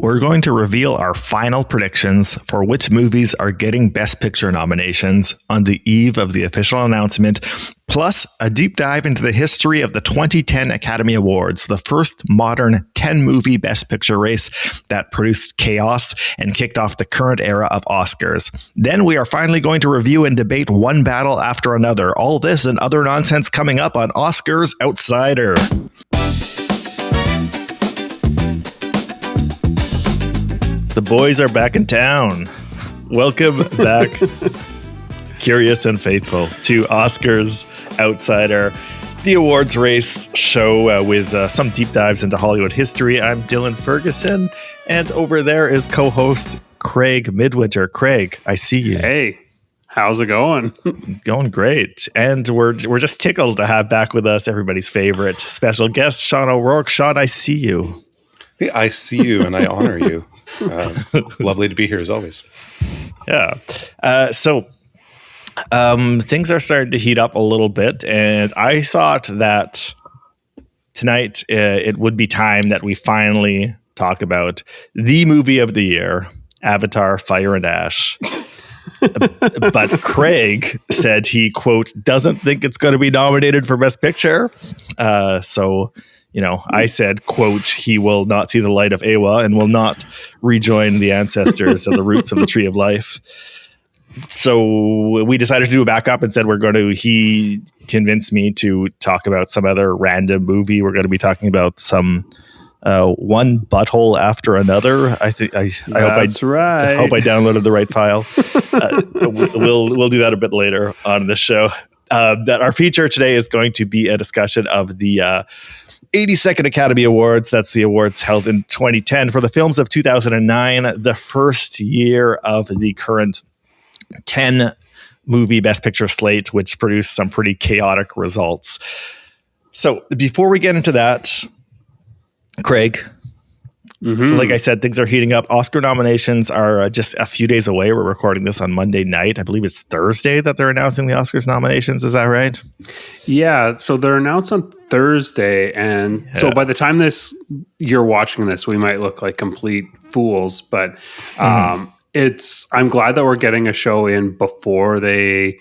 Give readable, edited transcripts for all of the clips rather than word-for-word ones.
We're going to reveal our final predictions for which movies are getting Best Picture nominations on the eve of the official announcement, plus a deep dive into the history of the 2010 Academy Awards, the first modern 10-movie Best Picture race that produced chaos and kicked off the current era of Oscars. Then we are finally going to review and debate one battle after another. All this and other nonsense coming up on Oscars Outsider. The boys are back in town. Welcome back, curious and faithful, to Oscars Outsider, the awards race show with some deep dives into Hollywood history. I'm Dylan Ferguson, and over there is co-host Craig Midwinter. Craig, I see you. Hey, how's it going? Going great. And we're just tickled to have back with us everybody's favorite special guest, Sean O'Rourke. Sean, I see you. Hey, I see you and I honor you. Lovely to be here as always. Yeah. So things are starting to heat up a little bit, and I thought that tonight it would be time that we finally talk about the movie of the year, Avatar: Fire and Ash. But Craig said he, quote, doesn't think it's going to be nominated for Best Picture. So I said, quote, he will not see the light of Awa and will not rejoin the ancestors of the roots of the Tree of Life. So we decided to do a backup and said he convinced me to talk about some other random movie. We're going to be talking about some one butthole after another. I hope I downloaded the right file. We'll do that a bit later on the show. That our feature today is going to be a discussion of the 82nd Academy Awards. That's the awards held in 2010 for the films of 2009, the first year of the current 10-movie Best Picture slate, which produced some pretty chaotic results. So before we get into that, Craig, like I said, things are heating up. Oscar nominations are just a few days away. We're recording this on Monday night. I believe it's Thursday that they're announcing the Oscars nominations. Is that right? Yeah. So they're announced on Thursday. And so by the time you're watching this, we might look like complete fools. But I'm glad that we're getting a show in before they're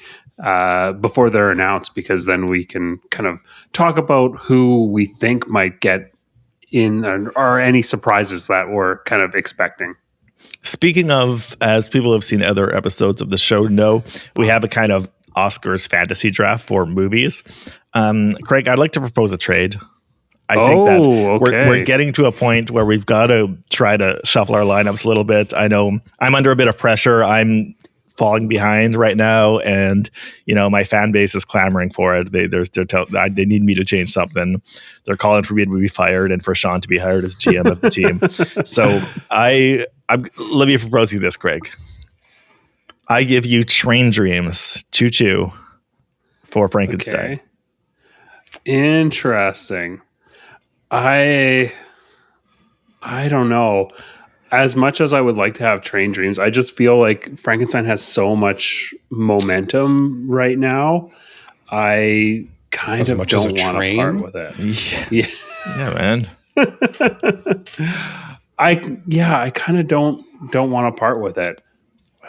announced, because then we can kind of talk about who we think might get in, or any surprises that we're kind of expecting. Speaking of, as people have seen other episodes of the show know, we have a kind of Oscars fantasy draft for movies. Craig, I'd like to propose a trade. I think that we're getting to a point where we've got to try to shuffle our lineups a little bit. I know I'm under a bit of pressure. I'm falling behind right now, and my fan base is clamoring for it. They need me to change something. They're calling for me to be fired and for Sean to be hired as GM of the team. So let me propose you this, Craig. I give you Train Dreams, Choo Choo, for Frankenstein. Okay. Interesting. I don't know. As much as I would like to have Train Dreams, I just feel like Frankenstein has so much momentum right now. I kind of don't want to part with it. Yeah, man. I kind of don't want to part with it.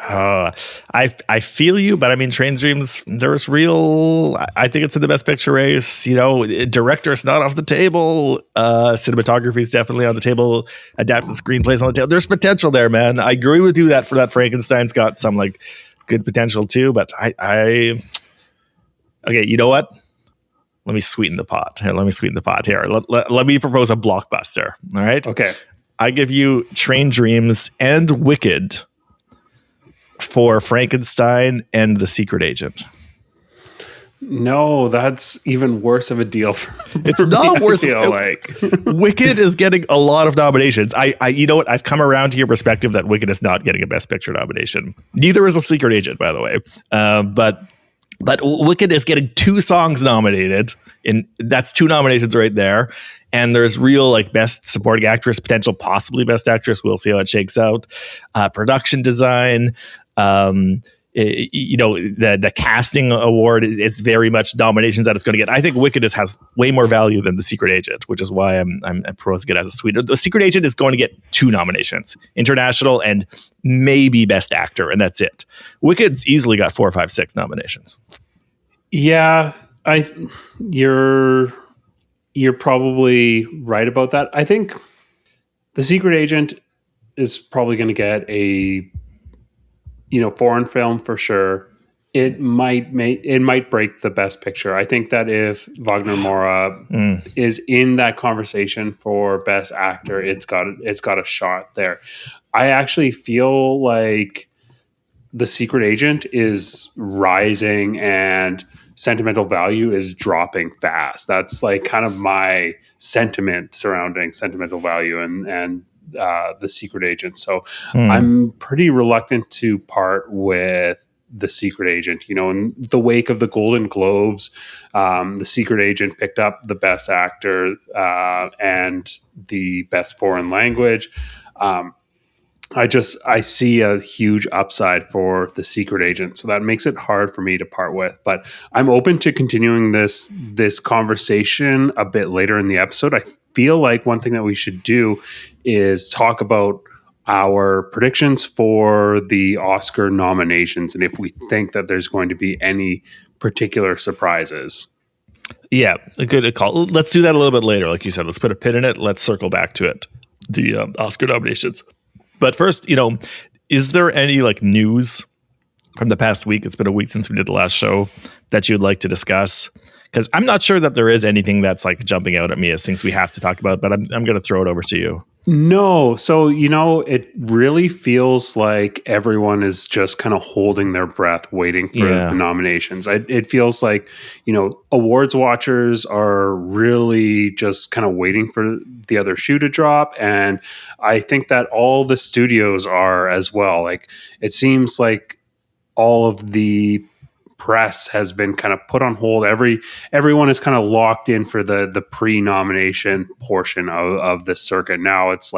I feel you, but I mean, Train Dreams, there's real. I think it's in the Best Picture race. Director is not off the table. Cinematography is definitely on the table. Adapted screenplays on the table. There's potential there, man. I agree with you that Frankenstein's got some good potential too. But okay, you know what? Let me sweeten the pot. Here, let me propose a blockbuster. All right. Okay. I give you Train Dreams and Wicked for Frankenstein and The Secret Agent. No, that's even worse of a deal. It's not worse. Wicked is getting a lot of nominations. You know what? I've come around to your perspective that Wicked is not getting a Best Picture nomination. Neither is The Secret Agent, by the way. But Wicked is getting 2 songs nominated. That's 2 nominations right there. And there's real Best Supporting Actress potential, possibly Best Actress. We'll see how it shakes out. Production design. the casting award is very much nominations that it's going to get. I think Wicked has way more value than The Secret Agent, which is why I'm proposed to get as a suite. The Secret Agent is going to get 2 nominations, international and maybe Best Actor, and that's it. Wicked's easily got 4, 5, 6 nominations. Yeah, you're probably right about that. I think The Secret Agent is probably going to get a foreign film for sure. It might break the Best Picture. I think that if Wagner Moura is in that conversation for Best Actor, it's got a shot there. I actually feel like The Secret Agent is rising and Sentimental Value is dropping fast. That's like kind of my sentiment surrounding Sentimental Value and The Secret Agent. So I'm pretty reluctant to part with The Secret Agent. In the wake of the Golden Globes, The Secret Agent picked up the Best Actor and the Best Foreign Language. I see a huge upside for The Secret Agent, so that makes it hard for me to part with. But I'm open to continuing this conversation a bit later in the episode. I feel like one thing that we should do is talk about our predictions for the Oscar nominations and if we think that there's going to be any particular surprises. Yeah, a good call. Let's do that a little bit later. Like you said, let's put a pin in it. Let's circle back to it. The Oscar nominations. But first, is there any news from the past week? It's been a week since we did the last show that you'd like to discuss. Because I'm not sure that there is anything that's jumping out at me as things we have to talk about, but I'm going to throw it over to you. No. So, it really feels like everyone is just kind of holding their breath, waiting for the nominations. It feels like, awards watchers are really just kind of waiting for the other shoe to drop. And I think that all the studios are as well. It seems like all of the press has been kind of put on hold. Everyone is kind of locked in for the pre-nomination portion of the circuit. Now it's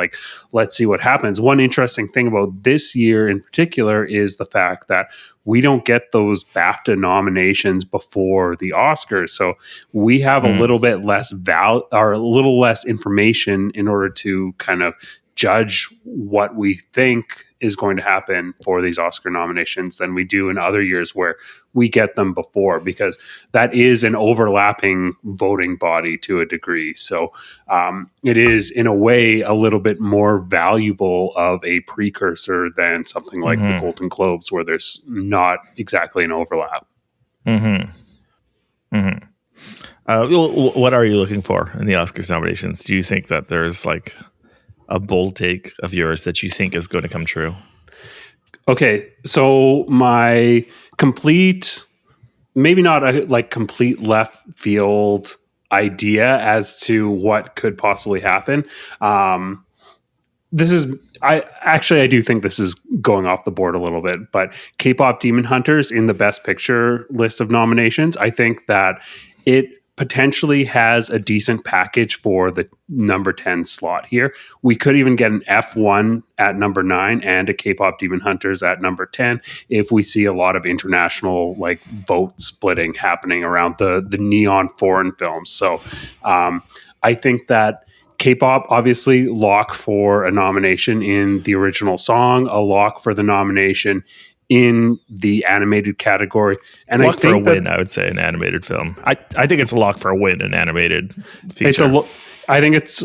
let's see what happens. One interesting thing about this year in particular is the fact that we don't get those BAFTA nominations before the Oscars. So we have a little bit less or a little less information in order to kind of judge what we think is going to happen for these Oscar nominations than we do in other years where we get them before, because that is an overlapping voting body to a degree. So it is in a way a little bit more valuable of a precursor than something like the Golden Globes, where there's not exactly an overlap. What are you looking for in the Oscars nominations? Do you think that there's a bold take of yours that you think is going to come true? Okay, so my complete, maybe not a complete left field idea as to what could possibly happen. I do think this is going off the board a little bit, but K-pop Demon Hunters in the Best Picture list of nominations, I think that it potentially has a decent package for the number 10 slot here. We could even get an F1 at number 9 and a K-pop Demon Hunters at number 10 if we see a lot of international vote splitting happening around the neon foreign films. So I think that K-pop, obviously, lock for a nomination in the original song, a lock for the nomination in the animated category, and lock for a win. I would say an animated film. I think it's a lock for a win. An animated feature. I think it's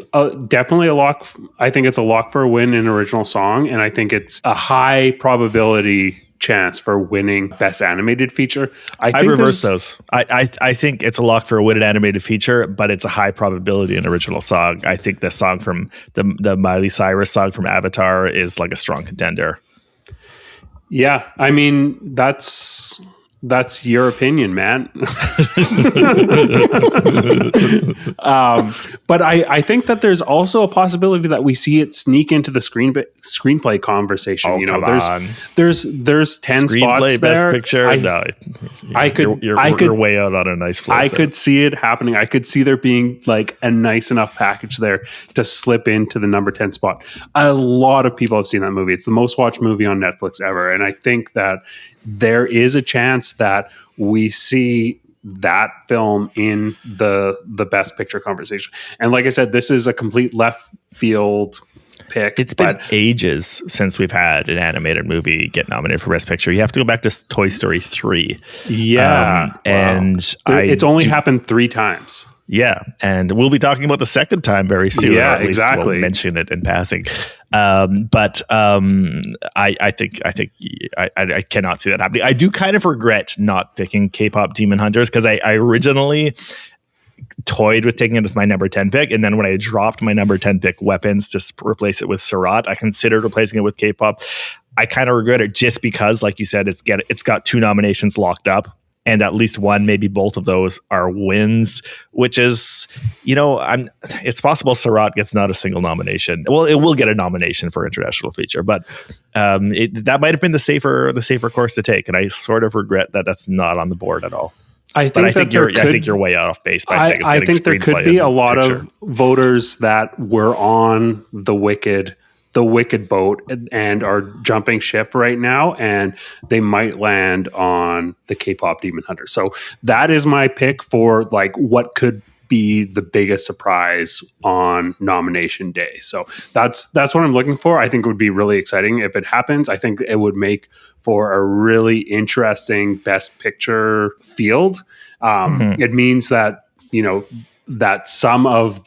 definitely a lock. I think it's a lock for a win in original song, and I think it's a high probability chance for winning Best Animated Feature. I reverse those. I think it's a lock for a win in animated feature, but it's a high probability in original song. I think the song from the Miley Cyrus song from Avatar is a strong contender. Yeah, I mean, that's your opinion, man. But I think that there's also a possibility that we see it sneak into the screenplay conversation. Oh, there's 10 screenplay, spots Best there. Picture. You're way out on a nice float. I could see it happening. I could see there being a nice enough package there to slip into the number 10 spot. A lot of people have seen that movie. It's the most watched movie on Netflix ever, and I think that there is a chance that we see that film in the best picture conversation. And like I said, this is a complete left field pick. It's been ages since we've had an animated movie get nominated for Best Picture. You have to go back to Toy Story 3. Yeah. And it's only happened 3 times. Yeah, and we'll be talking about the second time very soon. Yeah, or at least exactly. We'll mention it in passing. But I think I cannot see that happening. I do kind of regret not picking K-pop Demon Hunters because I originally toyed with taking it as my number 10 pick, and then when I dropped my number 10 pick, Weapons, to replace it with Surat, I considered replacing it with K-pop. I kind of regret it just because, like you said, it's got 2 nominations locked up. And at least one, maybe both of those are wins, which is, it's possible Surat gets not a single nomination. Well, it will get a nomination for international feature, but that might have been the safer course to take. And I sort of regret that that's not on the board at all. I think you're way off base by saying it's getting screenplay. I think there could be a lot of voters that were on the Wicked boat and are jumping ship right now, and they might land on the K-pop Demon Hunter. So that is my pick for like what could be the biggest surprise on nomination day. So that's what I'm looking for. I think it would be really exciting if it happens. I think it would make for a really interesting Best Picture field. It means that, that some of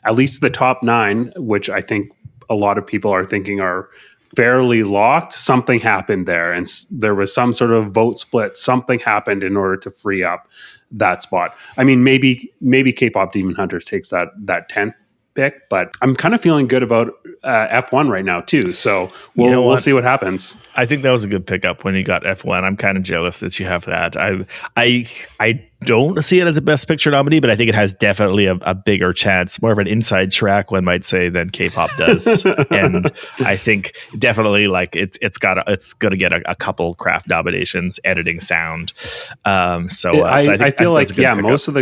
at least the top 9, which I think a lot of people are thinking are fairly locked, something happened there. And there was some sort of vote split. Something happened in order to free up that spot. I mean, maybe K-pop Demon Hunters takes that 10th pick, but I'm kind of feeling good about F1 right now too. So we'll see what happens. I think that was a good pickup when you got F1. I'm kind of jealous that you have that. I don't see it as a Best Picture nominee, but I think it has definitely a bigger chance, more of an inside track, one might say, than K-pop does. And I think definitely like it's going to get a couple craft nominations, editing, sound. So I feel like most of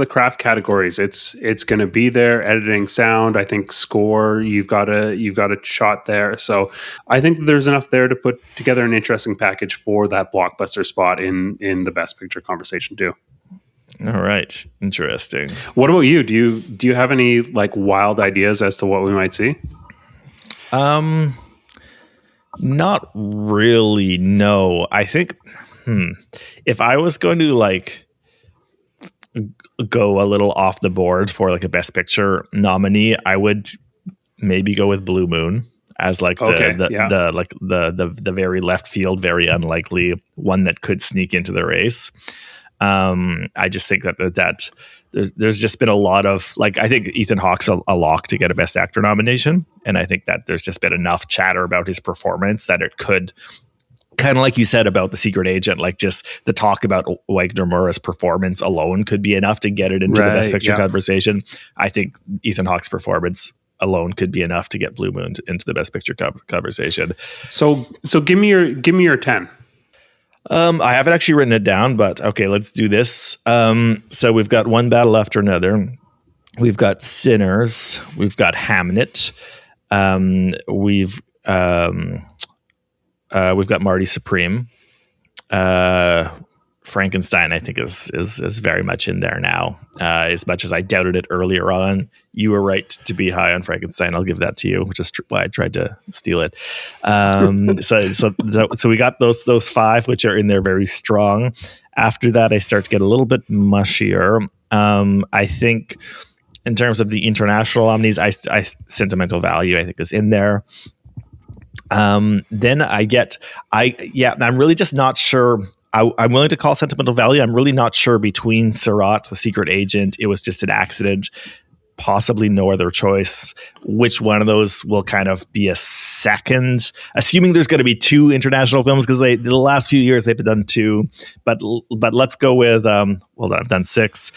the craft categories, it's going to be there. Editing, sound. I think score. You've got a shot there. So I think there's enough there to put together an interesting package for that blockbuster spot in the Best Picture conversation too. All right. Interesting. What about you? Do you have any like wild ideas as to what we might see? Not really. No. I think if I was going to like go a little off the board for like a Best Picture nominee, I would maybe go with Blue Moon as like the very left field, very unlikely one that could sneak into the race. I just think that there's just been a lot of like, I think Ethan Hawke's a lock to get a Best Actor nomination, and I think that there's just been enough chatter about his performance that it could, kind of like you said about The Secret Agent, like just the talk about Wagner Moura's performance alone could be enough to get it into the Best Picture conversation. I think Ethan Hawke's performance alone could be enough to get Blue Moon into the Best Picture conversation. So give me your 10. I haven't actually written it down, but okay, let's do this. So we've got One Battle After Another. We've got Sinners. We've got Hamnet. We've got Marty Supreme. Frankenstein, I think, is very much in there now. As much as I doubted it earlier on, you were right to be high on Frankenstein. I'll give that to you, which is why I tried to steal it. So we got those 5, which are in there very strong. After that, I start to get a little bit mushier. I think in terms of the international nominees, I Sentimental Value, I think, is in there. Then I'm really just not sure. I'm willing to call Sentimental Value. I'm really not sure between Surat, The Secret Agent. It was just an accident, possibly no other choice. Which one of those will kind of be a second? Assuming there's going to be 2 international films, because the last few years they've done 2. But let's go with hold on, I've done 6.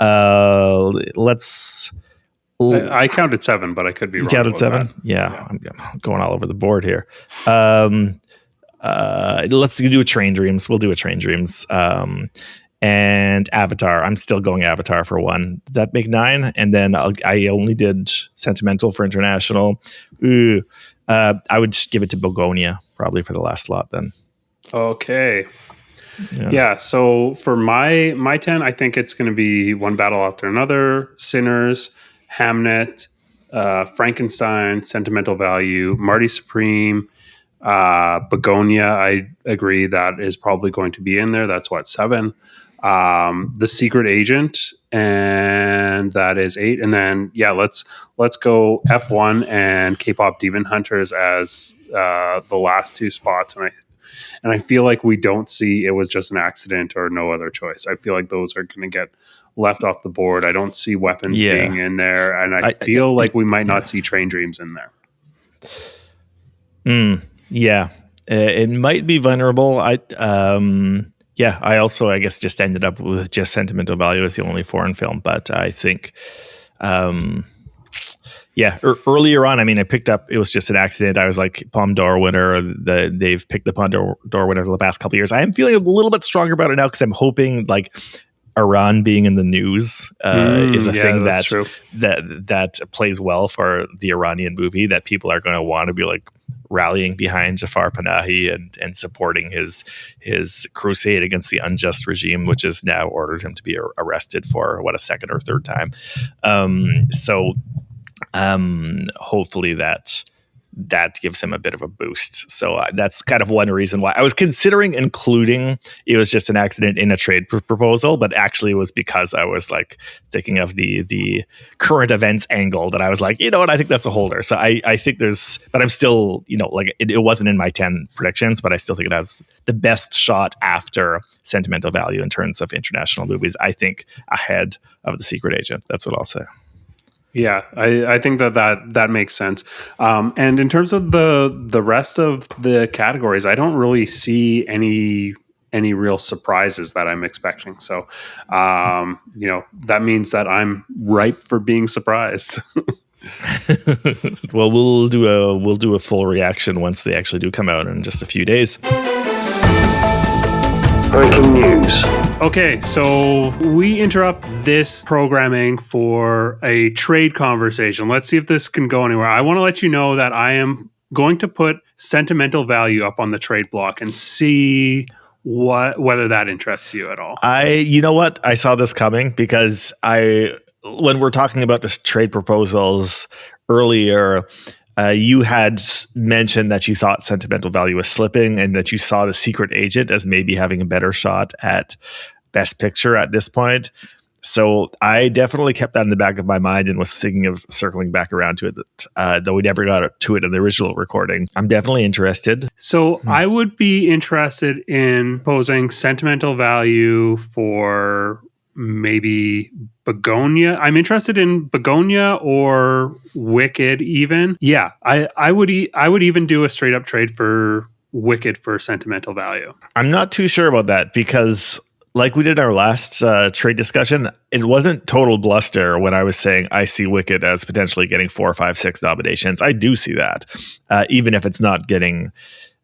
I counted 7, but I could be wrong. You counted 7? Yeah, I'm going all over the board here. Let's do a Train Dreams. We'll do a Train Dreams. And Avatar. I'm still going Avatar for 1. Did that make 9? And then I only did Sentimental for international. I would give it to Begonia probably for the last slot then. Okay. Yeah. So for my 10, I think it's going to be One Battle After Another, Sinners, Hamnet, Frankenstein, Sentimental Value, Marty Supreme, Begonia. I agree that is probably going to be in there. That's what, 7. The Secret Agent, and that is 8. And then let's go F1 and K-pop Demon Hunters as the last 2 spots. And I feel like we don't see it was just an accident or no other choice. I feel like those are going to get left off the board. I don't see Weapons being in there, and I feel like we might not see Train Dreams in there. Yeah, it might be vulnerable. I also, I guess, just ended up with just Sentimental Value as the only foreign film, but I think, earlier on, I mean, I picked up, it was just an accident. I was like, Palme d'Or winner, they've picked the Palme d'Or winner for the past couple of years. I am feeling a little bit stronger about it now because I'm hoping like Iran being in the news is a thing that plays well for the Iranian movie, that people are going to want to be like rallying behind Jafar Panahi and supporting his crusade against the unjust regime, which has now ordered him to be arrested for a second or third time. Hopefully that gives him a bit of a boost. So that's kind of one reason why I was considering including it was just an accident in a trade proposal, but actually it was because I was like thinking of the current events angle that I was like, you know what, I think that's a holder. So I think but I'm still, like it wasn't in my 10 predictions, but I still think it has the best shot after Sentimental Value in terms of international movies. I think ahead of The Secret Agent. That's what I'll say. Yeah, I think that makes sense. And in terms of the rest of the categories, I don't really see any real surprises that I'm expecting. So, that means that I'm ripe for being surprised. Well, we'll do a full reaction once they actually do come out in just a few days. Breaking news. Okay, so we interrupt this programming for a trade conversation. Let's see if this can go anywhere. I want to let you know that I am going to put Sentimental Value up on the trade block and see whether that interests you at all. You know what? I saw this coming because when we're talking about this trade proposals earlier, you had mentioned that you thought Sentimental Value was slipping and that you saw The Secret Agent as maybe having a better shot at Best Picture at this point. So I definitely kept that in the back of my mind and was thinking of circling back around to it, though we never got to it in the original recording. I'm definitely interested. So I would be interested in posing Sentimental Value for maybe Begonia. I'm interested in Begonia or Wicked even. Yeah, I would even do a straight up trade for Wicked for Sentimental Value. I'm not too sure about that because like we did our last trade discussion, it wasn't total bluster when I was saying I see Wicked as potentially getting 4, 5, 6 nominations. I do see that, even if it's not getting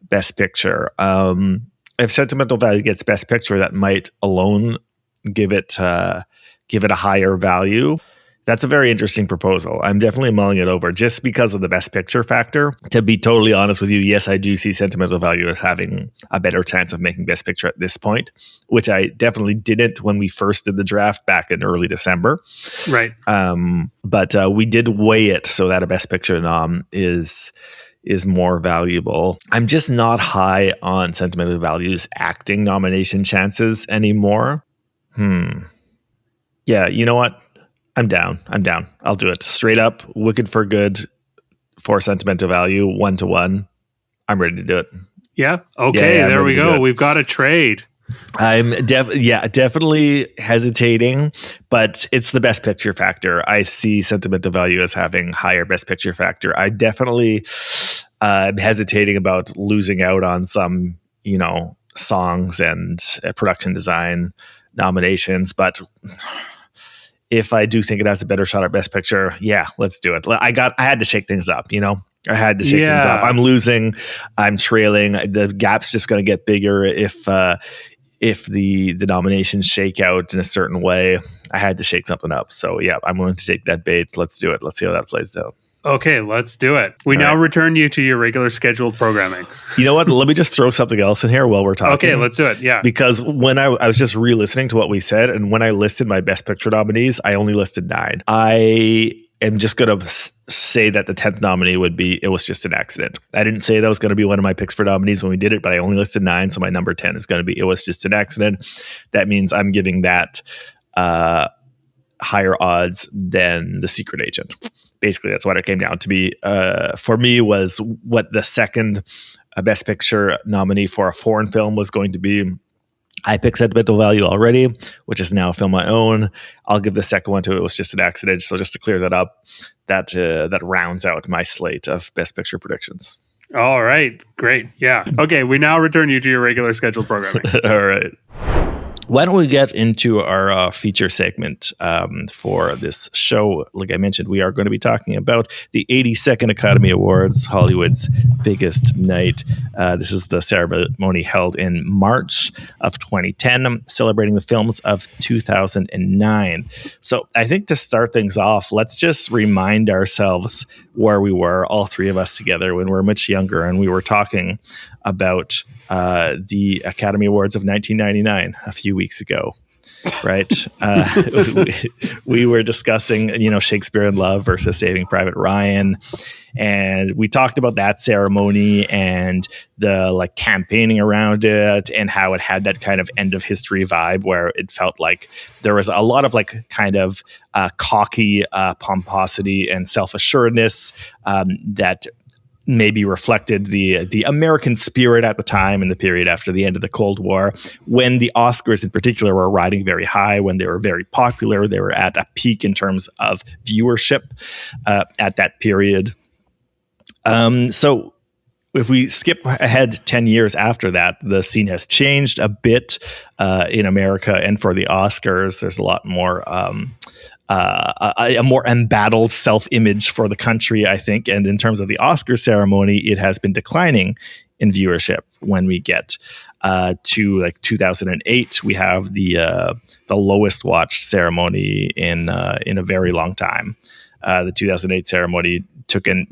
Best Picture. If Sentimental Value gets Best Picture, that might alone give it a higher value. That's a very interesting proposal. I'm definitely mulling it over just because of the Best Picture factor. To be totally honest with you, yes, I do see Sentimental Value as having a better chance of making Best Picture at this point, which I definitely didn't when we first did the draft back in early December. Right. But we did weigh it so that a Best Picture nom is more valuable. I'm just not high on Sentimental Value's acting nomination chances anymore. Yeah, you know what? I'm down. I'll do it. Straight up, Wicked for Good for Sentimental Value, 1-1. I'm ready to do it. Yeah. Okay, yeah, there we go. We've got a trade. I'm definitely hesitating, but it's the Best Picture factor. I see Sentimental Value as having higher Best Picture factor. I definitely am hesitating about losing out on some, songs and production design nominations, but if I do think it has a better shot at Best Picture, yeah, let's do it. I had to shake things up, I had to shake things up. I'm losing, I'm trailing. The gap's just going to get bigger if the nominations shake out in a certain way. I had to shake something up. So yeah, I'm willing to take that bait. Let's do it. Let's see how that plays out. Okay, let's do it. We now return you to your regular scheduled programming. You know what? Let me just throw something else in here while we're talking. Okay, let's do it. Yeah. Because when I was just re-listening to what we said, and when I listed my Best Picture nominees, I only listed 9. I am just going to say that the 10th nominee would be It Was Just an Accident. I didn't say that was going to be one of my picks for nominees when we did it, but I only listed 9, so my number 10 is going to be It Was Just an Accident. That means I'm giving that higher odds than The Secret Agent. Basically, that's what it came down to be. For me, was what the second Best Picture nominee for a foreign film was going to be. I picked Sentimental Value already, which is now a film I own. I'll give the second one to It Was Just an Accident. So just to clear that up, that rounds out my slate of Best Picture predictions. All right, great. Yeah. Okay, we now return you to your regular scheduled programming. All right. Why don't we get into our feature segment for this show? Like I mentioned, we are going to be talking about the 82nd Academy Awards, Hollywood's biggest night. This is the ceremony held in March of 2010, celebrating the films of 2009. So I think to start things off, let's just remind ourselves where we were, all three of us together, when we were much younger, and we were talking about the Academy Awards of 1999 a few weeks ago, right? We were discussing, Shakespeare in Love versus Saving Private Ryan, and we talked about that ceremony and the campaigning around it, and how it had that kind of end of history vibe where it felt like there was a lot of cocky pomposity and self-assuredness that maybe reflected the American spirit at the time, in the period after the end of the Cold War, when the Oscars in particular were riding very high, when they were very popular. They were at a peak in terms of viewership at that period. So if we skip ahead 10 years after that, the scene has changed a bit in America, and for the Oscars, there's a lot more a more embattled self-image for the country, I think. And in terms of the Oscar ceremony, it has been declining in viewership. When we get to 2008, we have the lowest watched ceremony in a very long time. The 2008 ceremony took in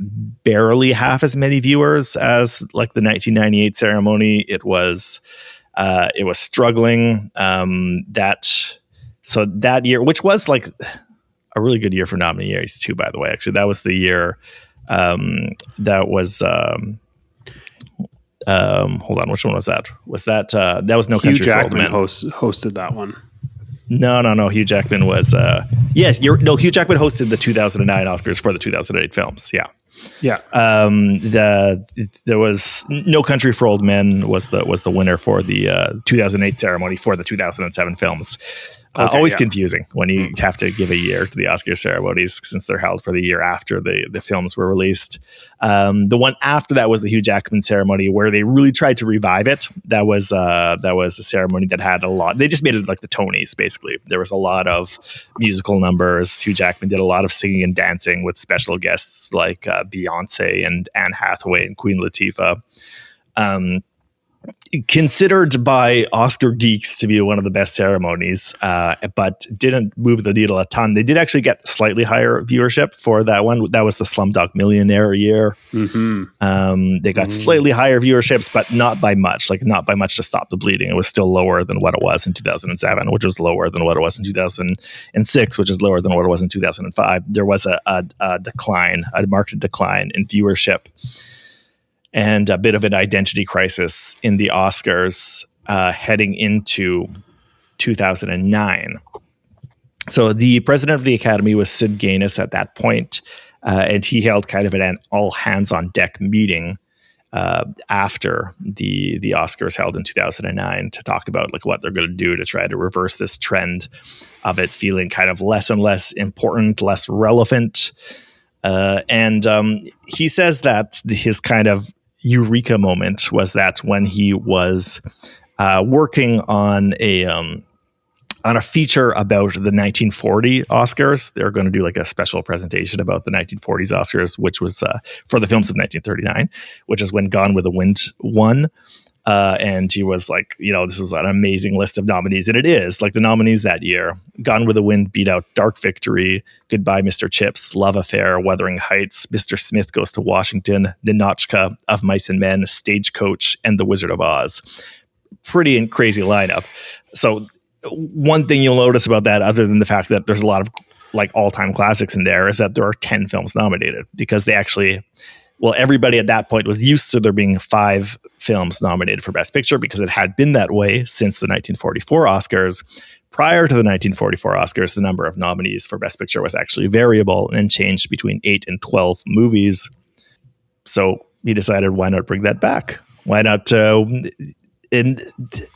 barely half as many viewers as the 1998 ceremony. It was struggling. So that year, which was a really good year for nominees too, by the way. Actually, that was the year that was hold on, which one was that? Was that was No Country for Old Men? Hosted that one. No. Hugh Jackman was Hugh Jackman hosted the 2009 Oscars for the 2008 films. Yeah. There was No Country for Old Men was the winner for the 2008 ceremony for the 2007 films. Always confusing when you have to give a year to the Oscar ceremonies, since they're held for the year after the films were released. The one after that was the Hugh Jackman ceremony, where they really tried to revive it. That was a ceremony that had a lot. They just made it like the Tonys, basically. There was a lot of musical numbers. Hugh Jackman did a lot of singing and dancing with special guests like Beyonce and Anne Hathaway and Queen Latifah. Considered by Oscar geeks to be one of the best ceremonies, but didn't move the needle a ton. They did actually get slightly higher viewership for that one. That was the Slumdog Millionaire year. Mm-hmm. They got slightly higher viewerships, but not by much. Not by much to stop the bleeding. It was still lower than what it was in 2007, which was lower than what it was in 2006, which is lower than what it was in 2005. There was a decline, a marked decline in viewership, and a bit of an identity crisis in the Oscars heading into 2009. So the president of the Academy was Sid Gaines at that point, and he held kind of an all-hands-on-deck meeting after the Oscars held in 2009 to talk about what they're going to do to try to reverse this trend of it feeling kind of less and less important, less relevant. And he says that his kind of eureka moment was that when he was working on a feature about the 1940 Oscars. They're going to do a special presentation about the 1940s Oscars, which was for the films of 1939, which is when Gone with the Wind won. And he was like, this was an amazing list of nominees. And it is like the nominees that year. Gone with the Wind beat out Dark Victory, Goodbye, Mr. Chips, Love Affair, Wuthering Heights, Mr. Smith Goes to Washington, Ninotchka, Of Mice and Men, Stagecoach, and The Wizard of Oz. Pretty and crazy lineup. So one thing you'll notice about that, other than the fact that there's a lot of like all-time classics in there, is that there are 10 films nominated, because they actually... Well, everybody at that point was used to there being 5 films nominated for Best Picture, because it had been that way since the 1944 Oscars. Prior to the 1944 Oscars, the number of nominees for Best Picture was actually variable and changed between 8 and 12 movies. So he decided, why not bring that back? Why not? And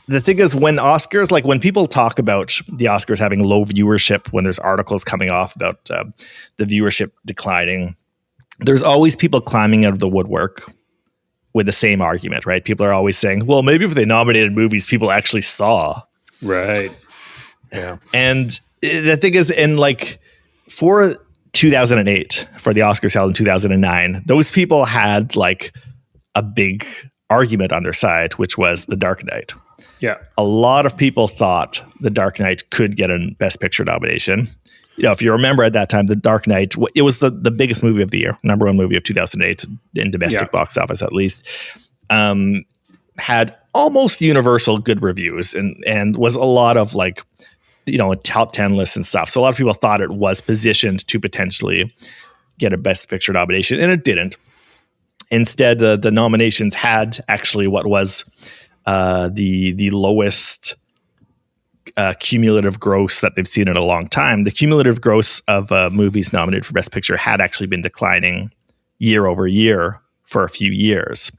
the thing is, when Oscars, like when people talk about the Oscars having low viewership, when there's articles coming off about the viewership declining, there's always people climbing out of the woodwork with the same argument, right? People are always saying, well, maybe if they nominated movies people actually saw. Right. Yeah. And the thing is, for 2008, for the Oscars held in 2009, those people had like a big argument on their side, which was The Dark Knight. Yeah. A lot of people thought The Dark Knight could get a Best Picture nomination. If you remember at that time, The Dark Knight, it was the biggest movie of the year, number 1 movie of 2008 in domestic box office, at least. Had almost universal good reviews and was a lot of like, top 10 lists and stuff. So a lot of people thought it was positioned to potentially get a Best Picture nomination, and it didn't. Instead, the nominations had actually what was the lowest cumulative gross that they've seen in a long time. The cumulative gross of movies nominated for Best Picture had actually been declining year over year for a few years.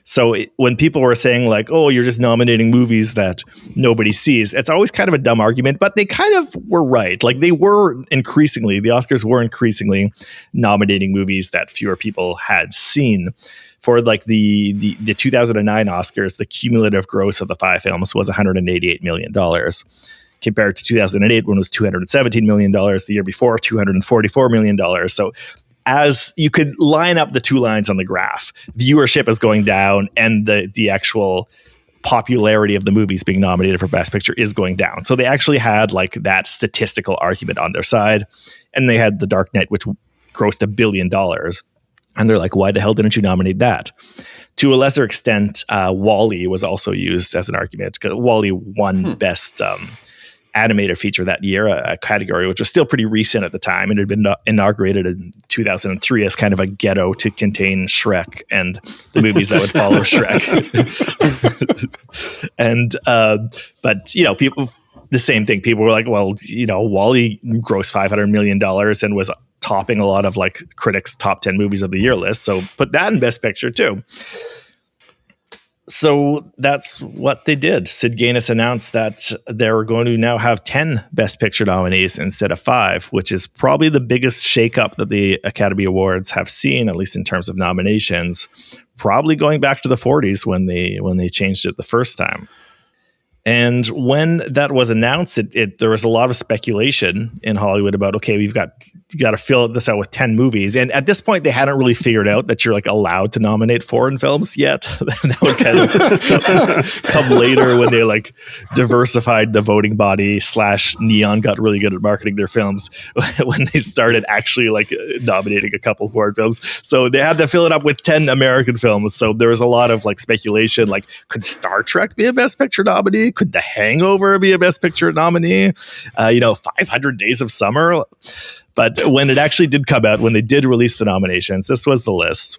So when people were saying like, oh, you're just nominating movies that nobody sees, it's always kind of a dumb argument, but they kind of were right. Like the Oscars were increasingly nominating movies that fewer people had seen. For like the 2009 Oscars, the cumulative gross of the 5 films was $188 million, compared to 2008 when it was $217 million. The year before, $244 million. So as you could line up the two lines on the graph, viewership is going down and the actual popularity of the movies being nominated for Best Picture is going down. So they actually had like that statistical argument on their side. And they had The Dark Knight, which grossed $1 billion. And they're like, why the hell didn't you nominate that? To a lesser extent, WALL-E was also used as an argument, because WALL-E won Best Animated Feature that year, a category which was still pretty recent at the time. And it had been inaugurated in 2003 as kind of a ghetto to contain Shrek and the movies that would follow Shrek. And, but, people, the same thing. People were like, well, WALL-E grossed $500 million and was topping a lot of like critics' top 10 movies of the year list. So put that in Best Picture too. So that's what they did. Sid Gaines announced that they're going to now have 10 Best Picture nominees instead of 5, which is probably the biggest shakeup that the Academy Awards have seen, at least in terms of nominations, probably going back to the 40s when they changed it the first time. And when that was announced, there was a lot of speculation in Hollywood about, okay, you got to fill this out with 10 movies. And at this point, they hadn't really figured out that you're like allowed to nominate foreign films yet. That would kind of come later when they like diversified the voting body / Neon got really good at marketing their films when they started actually like nominating a couple foreign films. So they had to fill it up with 10 American films. So there was a lot of like speculation, like could Star Trek be a Best Picture nominee? Could The Hangover be a Best Picture nominee? 500 Days of Summer. But when it actually did come out, when they did release the nominations, this was the list.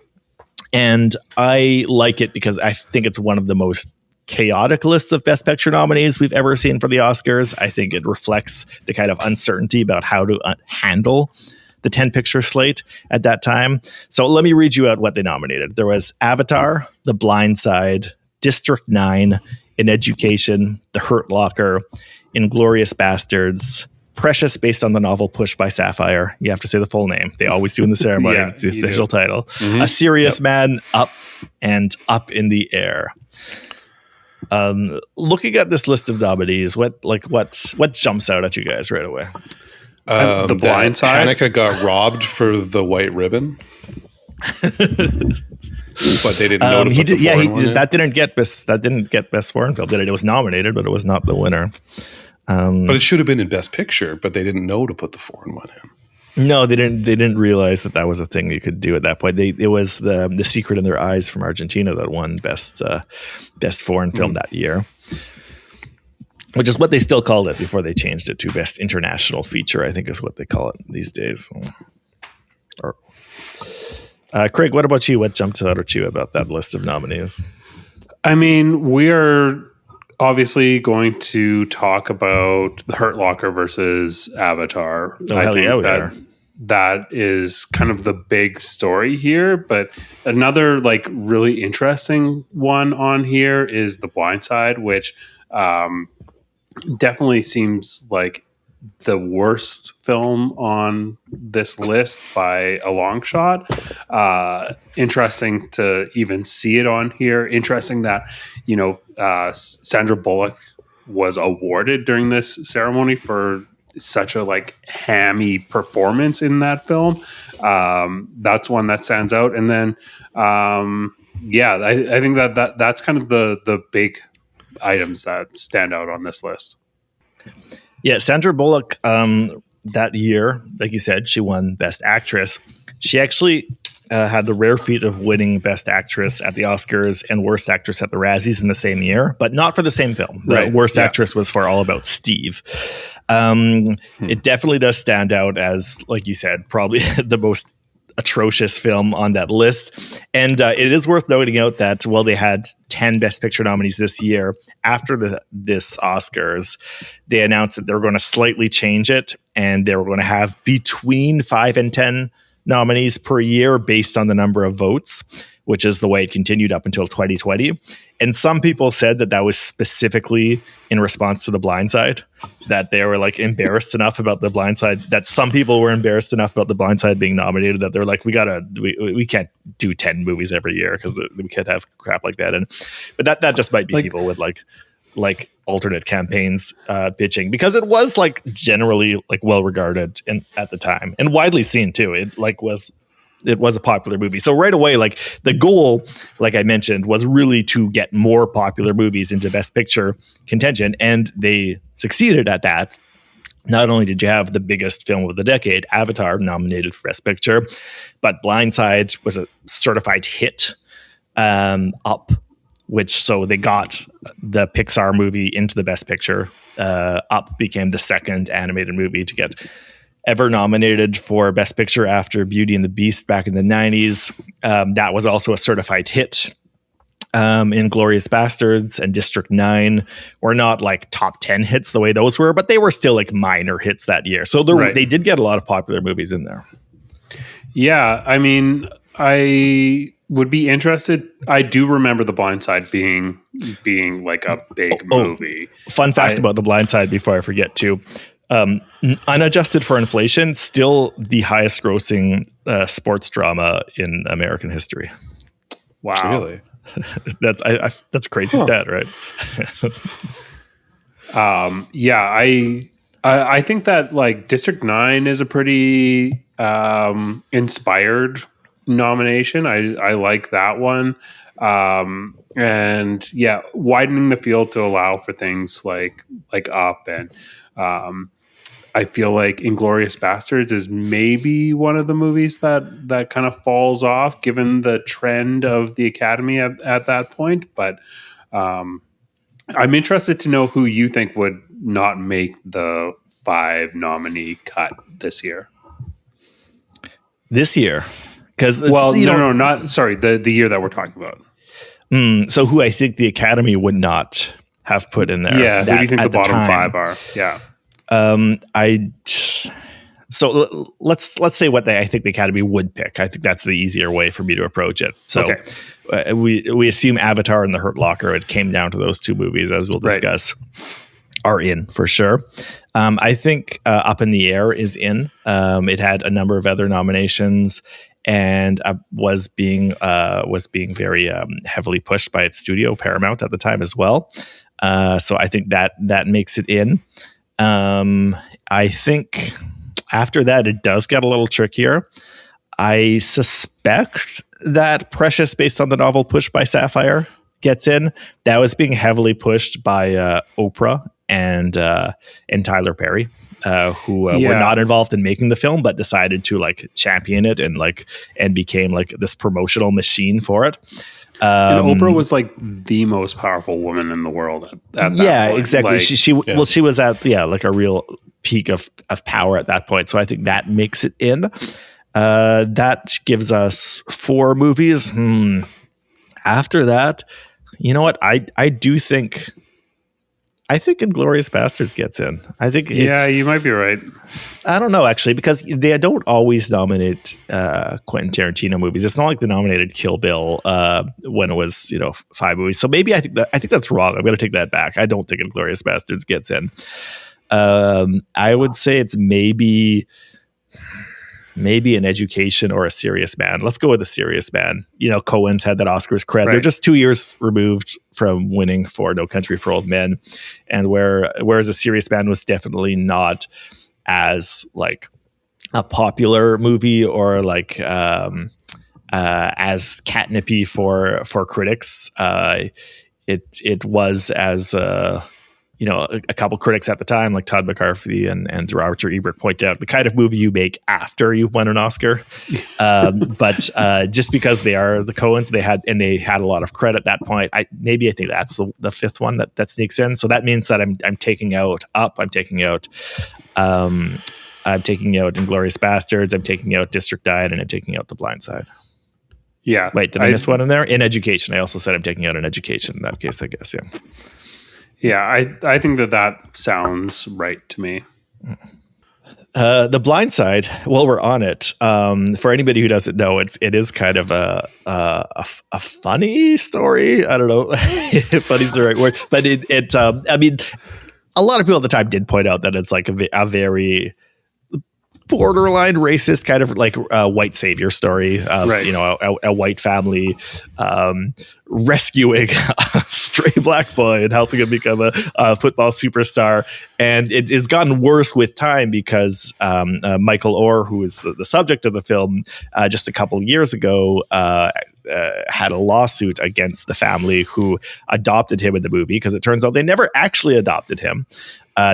And I like it because I think it's one of the most chaotic lists of Best Picture nominees we've ever seen for the Oscars. I think it reflects the kind of uncertainty about how to handle the 10-picture slate at that time. So let me read you out what they nominated. There was Avatar, The Blind Side, District 9, In Education, The Hurt Locker, Inglourious Bastards, Precious, based on the novel Push by Sapphire. You have to say the full name. They always do in the ceremony. Yeah, it's the official title. Mm-hmm. A Serious Man, Up, and Up in the Air. Looking at this list of nominees, what jumps out at you guys right away? The Blind Side. Hanukkah got robbed for The White Ribbon. But they didn't know to put the foreign one in? That didn't get best foreign film, did it? It was nominated, but it was not the winner. But it should have been in Best Picture, but they didn't know to put the foreign one in. No, they didn't. They didn't realize that was a thing you could do at that point. It was the Secret in Their Eyes from Argentina that won best foreign film that year, which is what they still called it before they changed it to best international feature. I think is what they call it these days. Craig, what about you? What jumped out at you about that list of nominees? I mean, we are obviously going to talk about The Hurt Locker versus Avatar. I think that is kind of the big story here. But another like really interesting one on here is The Blind Side, which definitely seems like the worst film on this list by a long shot. Interesting to even see it on here. Interesting that, Sandra Bullock was awarded during this ceremony for such a like hammy performance in that film. That's one that stands out. And then, I think that's kind of the big items that stand out on this list. Yeah, Sandra Bullock, that year, like you said, she won Best Actress. She actually had the rare feat of winning Best Actress at the Oscars and Worst Actress at the Razzies in the same year, but not for the same film. The Worst Actress was for All About Steve. It definitely does stand out as, like you said, probably the most atrocious film on that list. And it is worth noting out that while they had 10 Best Picture nominees this year, after this Oscars, they announced that they were going to slightly change it, and they were going to have between 5 and 10 nominees per year based on the number of votes, which is the way it continued up until 2020. And some people said that was specifically in response to The Blind Side, that they were like embarrassed enough about The Blind Side, that some people were embarrassed enough about The Blind Side being nominated that they're like, we can't do 10 movies every year because we can't have crap like that. But that just might be people with like alternate campaigns pitching, because it was like generally like well regarded at the time and widely seen too. It was a popular movie. So right away, like the goal, like I mentioned, was really to get more popular movies into Best Picture contention, and they succeeded at that. Not only did you have the biggest film of the decade, Avatar, nominated for Best Picture, but Blind Side was a certified hit. Up, so they got the Pixar movie into the Best Picture. Up became the second animated movie to get ever nominated for Best Picture after Beauty and the Beast back in the 90s. That was also a certified hit. Inglourious Bastards and District 9 were not like top 10 hits the way those were, but they were still like minor hits that year. So they did get a lot of popular movies in there. Yeah, I mean, I would be interested. I do remember The Blind Side being like a big movie. Fun fact about The Blind Side before I forget too. Unadjusted for inflation, still the highest grossing sports drama in American history. Wow. Really? That's a crazy stat, right? I think that like District 9 is a pretty inspired nomination. I like that one. And yeah, widening the field to allow for things like Up, and I feel like Inglourious Bastards is maybe one of the movies that kind of falls off given the trend of the Academy at that point. But I'm interested to know who you think would not make the 5 nominee cut this year. This year? Because the year that we're talking about. So who I think the Academy would not have put in there. Yeah, who do you think the bottom 5 are? Yeah. So let's say what I think the Academy would pick. I think that's the easier way for me to approach it. So we assume Avatar and The Hurt Locker, it came down to those 2 movies, as we'll discuss, are in for sure. I think Up in the Air is in. It had a number of other nominations and was being very heavily pushed by its studio, Paramount, at the time as well. So I think that makes it in. I think after that, it does get a little trickier. I suspect that Precious, based on the novel Pushed by Sapphire, gets in. That was being heavily pushed by Oprah and Tyler Perry, who were not involved in making the film, but decided to like champion it and became like this promotional machine for it. And Oprah was like the most powerful woman in the world at that point. Exactly. Like, she was at like a real peak of power at that point. So I think that makes it in. That gives us 4 movies. After that, you know what? I do think Inglourious Basterds gets in. I think you might be right. I don't know, actually, because they don't always nominate Quentin Tarantino movies. It's not like they nominated Kill Bill when it was 5 movies. So maybe I think that's wrong. I'm going to take that back. I don't think Inglourious Basterds gets in. I would say it's maybe An Education or A Serious Man. Let's go with A Serious Man. Coen's had that Oscars cred. Right. They're just 2 years removed from winning for No Country for Old Men, and whereas A Serious Man was definitely not as like a popular movie or like as catnipy for critics. It was as a couple critics at the time, like Todd McCarthy and Roger Ebert, point out the kind of movie you make after you've won an Oscar. But just because they are the Coens, they had a lot of credit at that point. I think that's the 5th one that sneaks in. So that means that I'm taking out Up. I'm taking out Inglourious Bastards. I'm taking out District 9, and I'm taking out The Blind Side. Yeah. Wait, did I miss one in there? In Education. I also said I'm taking out An Education in that case, I guess. Yeah. Yeah, I think that sounds right to me. The Blind Side, while we're on it, for anybody who doesn't know, it is kind of a funny story. I don't know if funny is the right word, but I mean, a lot of people at the time did point out that it's like a very borderline racist kind of like white savior story of a white family rescuing a stray black boy and helping him become a football superstar. And it has gotten worse with time because Michael Orr, who is the subject of the film, just a couple of years ago had a lawsuit against the family who adopted him in the movie, because it turns out they never actually adopted him.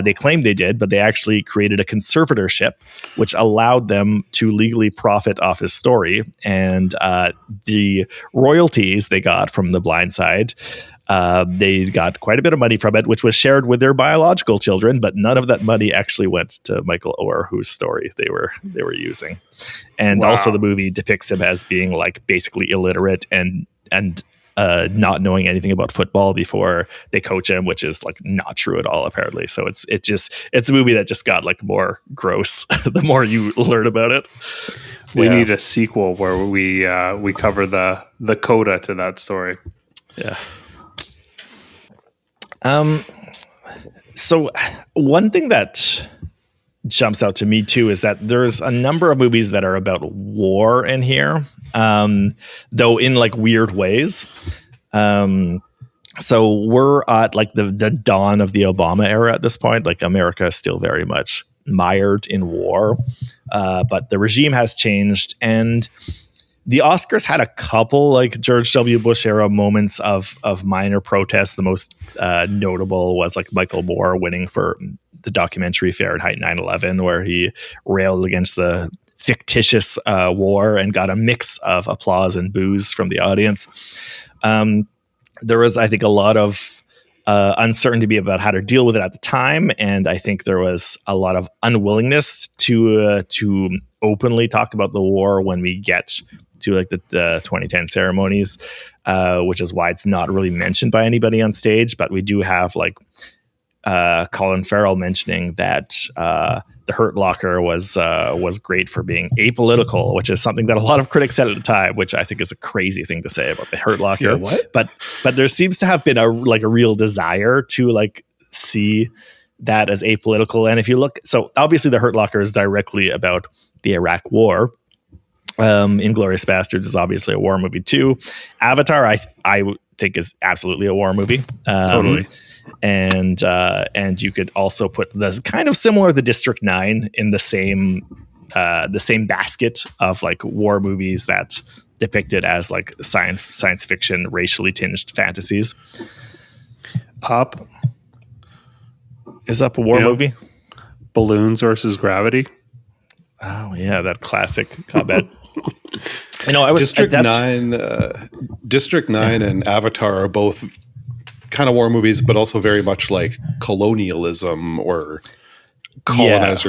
They claimed they did, but they actually created a conservatorship, which allowed them to legally profit off his story. And the royalties they got from The Blind Side, they got quite a bit of money from it, which was shared with their biological children, but none of that money actually went to Michael Orr, whose story they were using. And also the movie depicts him as being like basically illiterate and not knowing anything about football before they coach him, which is like not true at all, apparently. So it's a movie that just got like more gross the more you learn about it. We need a sequel where we cover the coda to that story. Yeah. So one thing that jumps out to me too is that there's a number of movies that are about war in here, though in like weird ways. So we're at like the dawn of the Obama era at this point. Like America is still very much mired in war, but the regime has changed, and the Oscars had a couple like George W. Bush era moments of minor protests. The most notable was like Michael Moore winning for the documentary Fahrenheit 9/11, where he railed against the fictitious war and got a mix of applause and boos from the audience. There was, I think, a lot of uncertainty about how to deal with it at the time, and I think there was a lot of unwillingness to openly talk about the war when we get to like the 2010 ceremonies, which is why it's not really mentioned by anybody on stage. But we do have like Colin Farrell mentioning that the Hurt Locker was great for being apolitical, which is something that a lot of critics said at the time, which I think is a crazy thing to say about the Hurt Locker. Yeah, what? But there seems to have been a real desire to like see that as apolitical. And if you look, so obviously the Hurt Locker is directly about the Iraq War. Inglourious Basterds is obviously a war movie too. Avatar, I think is absolutely a war movie. Totally. And you could also put the kind of similar to District 9 in the same basket of like war movies that depicted as like science fiction, racially tinged fantasies. Up. Is Up a war movie? Balloons versus Gravity. Oh yeah, that classic combat. I was District 9 and Avatar are both kind of war movies, but also very much like colonialism or colonized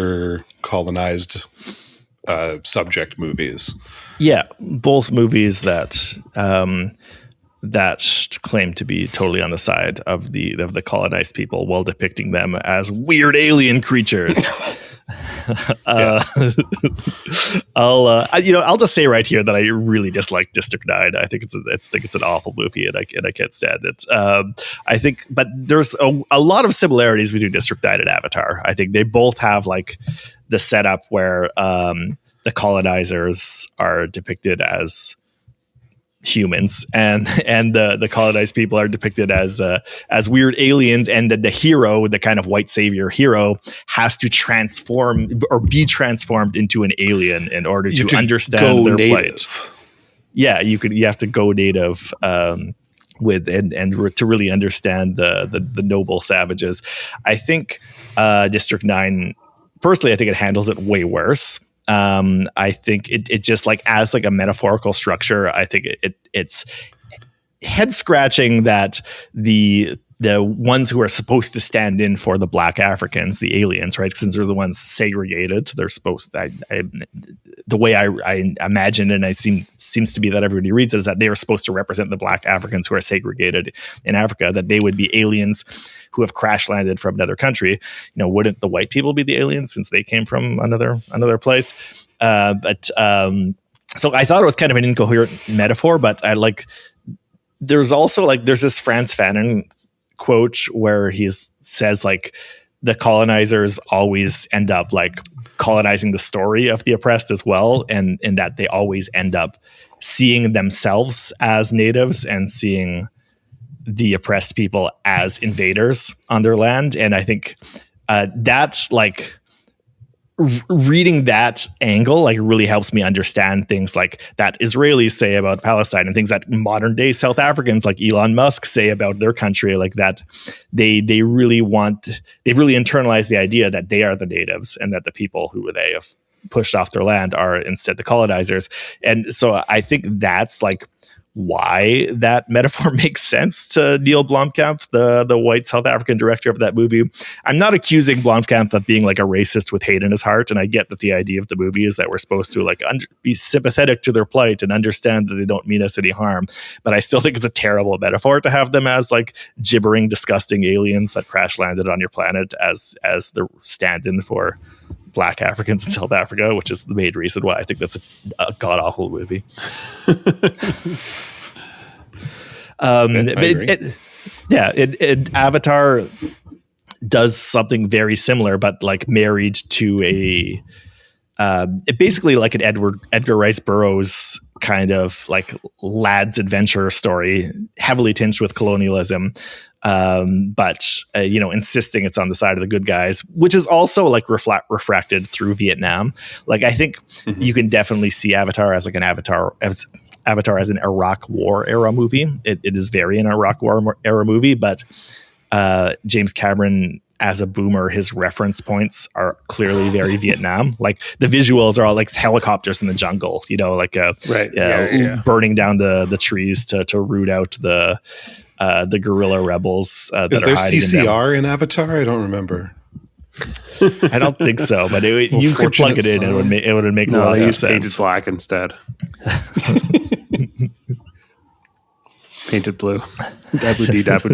subject movies. Yeah, both movies that claim to be totally on the side of the colonized people while depicting them as weird alien creatures. I'll just say right here that I really dislike District 9. I think it's an awful movie, and I can't stand it. I think, but there's a lot of similarities between District 9 and Avatar. I think they both have like the setup where the colonizers are depicted as humans, and the colonized people are depicted as weird aliens, and the hero, the kind of white savior hero, has to transform or be transformed into an alien in order to understand their plight. Yeah, you have to go native with and to really understand the noble savages. I think District 9, personally, I think it handles it way worse. I think it just like as like a metaphorical structure, I think it's head scratching that the ones who are supposed to stand in for the Black Africans, the aliens, right? Since they're the ones segregated, they're supposed to, the way I imagine, and seems to be that everybody reads it, is that they are supposed to represent the Black Africans who are segregated in Africa, that they would be aliens who have crash landed from another country. Wouldn't the white people be the aliens since they came from another place? So I thought it was kind of an incoherent metaphor, but I like, there's also like, there's this Frantz Fanon quote where he says like the colonizers always end up like colonizing the story of the oppressed as well, and in that they always end up seeing themselves as natives and seeing the oppressed people as invaders on their land. And I think that's like reading that angle like really helps me understand things like that Israelis say about Palestine, and things that modern day South Africans like Elon Musk say about their country, like that they've really internalized the idea that they are the natives and that the people who they have pushed off their land are instead the colonizers. And so I think that's like why that metaphor makes sense to Neil Blomkamp, the white South African director of that movie. I'm not accusing Blomkamp of being like a racist with hate in his heart, and I get that the idea of the movie is that we're supposed to like be sympathetic to their plight and understand that they don't mean us any harm. But I still think it's a terrible metaphor to have them as like gibbering, disgusting aliens that crash landed on your planet as the stand-in for Black Africans in South Africa, which is the main reason why I think that's a god-awful movie. Avatar does something very similar, but like married to basically like an Edgar Rice Burroughs kind of like lad's adventure story, heavily tinged with colonialism, but insisting it's on the side of the good guys, which is also like refracted through Vietnam. Like I think you can definitely see Avatar as like Avatar as an Iraq War era movie. It is very an Iraq War era movie, but James Cameron, as a boomer, his reference points are clearly very Vietnam. Like the visuals are all like helicopters in the jungle, burning down the trees to root out the guerrilla rebels. Is there CCR in Avatar? I don't remember. I don't think so, but you could plug it in. It would make a lot of sense. Painted black instead. Painted blue. Dabu dee dabu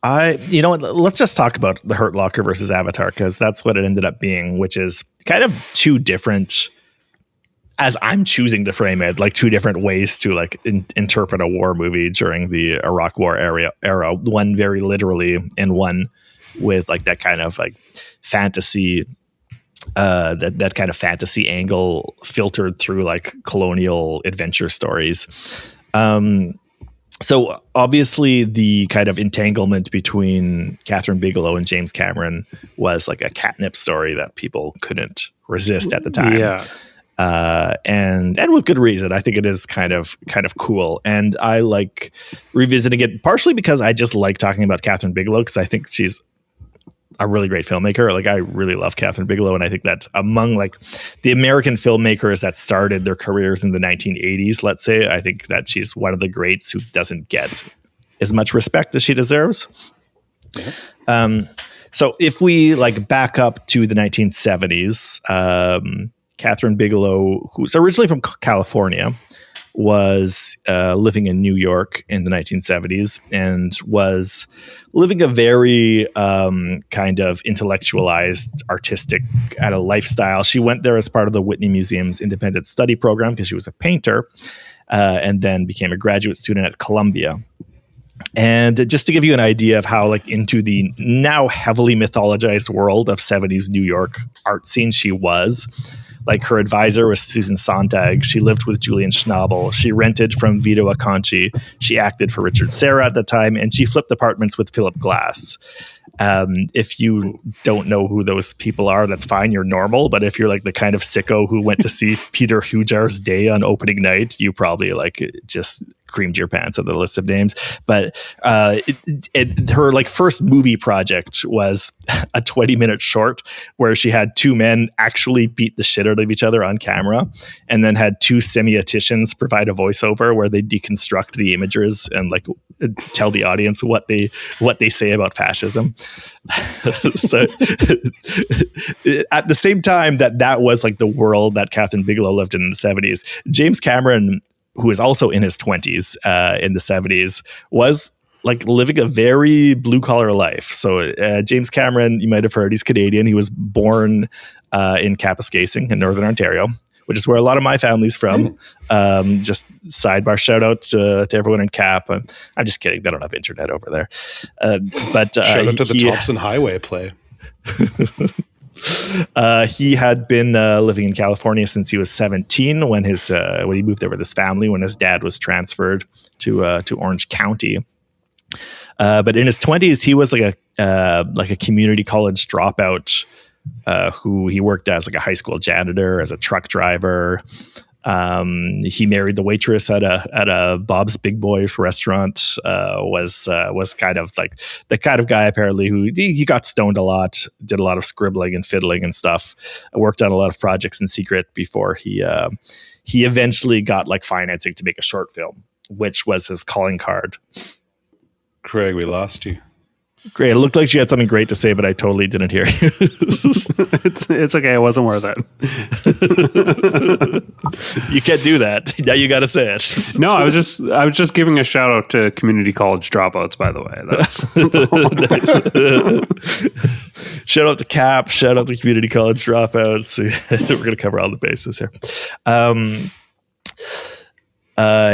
da. Let's just talk about The Hurt Locker versus Avatar, because that's what it ended up being, which is kind of two different, as I'm choosing to frame it, like two different ways to like interpret a war movie during the Iraq War era. One very literally, and one with like that kind of like fantasy, that kind of fantasy angle filtered through like colonial adventure stories. So obviously the kind of entanglement between Catherine Bigelow and James Cameron was like a catnip story that people couldn't resist at the time. Yeah. And with good reason. I think it is kind of cool. And I like revisiting it partially because I just like talking about Catherine Bigelow, because I think she's a really great filmmaker. Like, I really love Catherine Bigelow, and I think that among like the American filmmakers that started their careers in the 1980s, let's say, I think that she's one of the greats who doesn't get as much respect as she deserves. So if we like back up to the 1970s, Catherine Bigelow, who's originally from California, was living in New York in the 1970s and was living a very kind of intellectualized, artistic kind of lifestyle. She went there as part of the Whitney Museum's independent study program because she was a painter, and then became a graduate student at Columbia. And just to give you an idea of how like into the now heavily mythologized world of 70s New York art scene she was, like her advisor was Susan Sontag. She lived with Julian Schnabel. She rented from Vito Acconci. She acted for Richard Serra at the time, and she flipped apartments with Philip Glass. If you don't know who those people are, that's fine. You're normal. But if you're like the kind of sicko who went to see Peter Hujar's Day on opening night, you probably like just creamed your pants at the list of names. But her like first movie project was a 20-minute short where she had two men actually beat the shit out of each other on camera, and then had two semioticians provide a voiceover where they deconstruct the images and like tell the audience what they say about fascism. So at the same time that was like the world that Catherine Bigelow lived in the 70s, James Cameron, who is also in his 20s in the 70s, was like living a very blue collar life. So James Cameron, you might have heard, he's Canadian. He was born in Kapuskasing in Northern Ontario, which is where a lot of my family's from. Just sidebar shout out to everyone in Cap. I'm just kidding. They don't have internet over there. But shout out to the Thompson Highway play. He had been living in California since he was 17 when he moved over with his family, when his dad was transferred to Orange County. But in his 20s, he was like a community college dropout who he worked as like a high school janitor, as a truck driver. He married the waitress at a Bob's Big Boys restaurant. Was kind of like the kind of guy apparently who he got stoned a lot, did a lot of scribbling and fiddling and stuff. Worked on a lot of projects in secret before he eventually got like financing to make a short film, which was his calling card. Craig, we lost you. Great. It looked like you had something great to say, but I totally didn't hear you. It's okay. It wasn't worth it. You can't do that. Now you got to say it. No, I was just giving a shout out to community college dropouts, by the way. That's Shout out to Cap. Shout out to community college dropouts. We're going to cover all the bases here.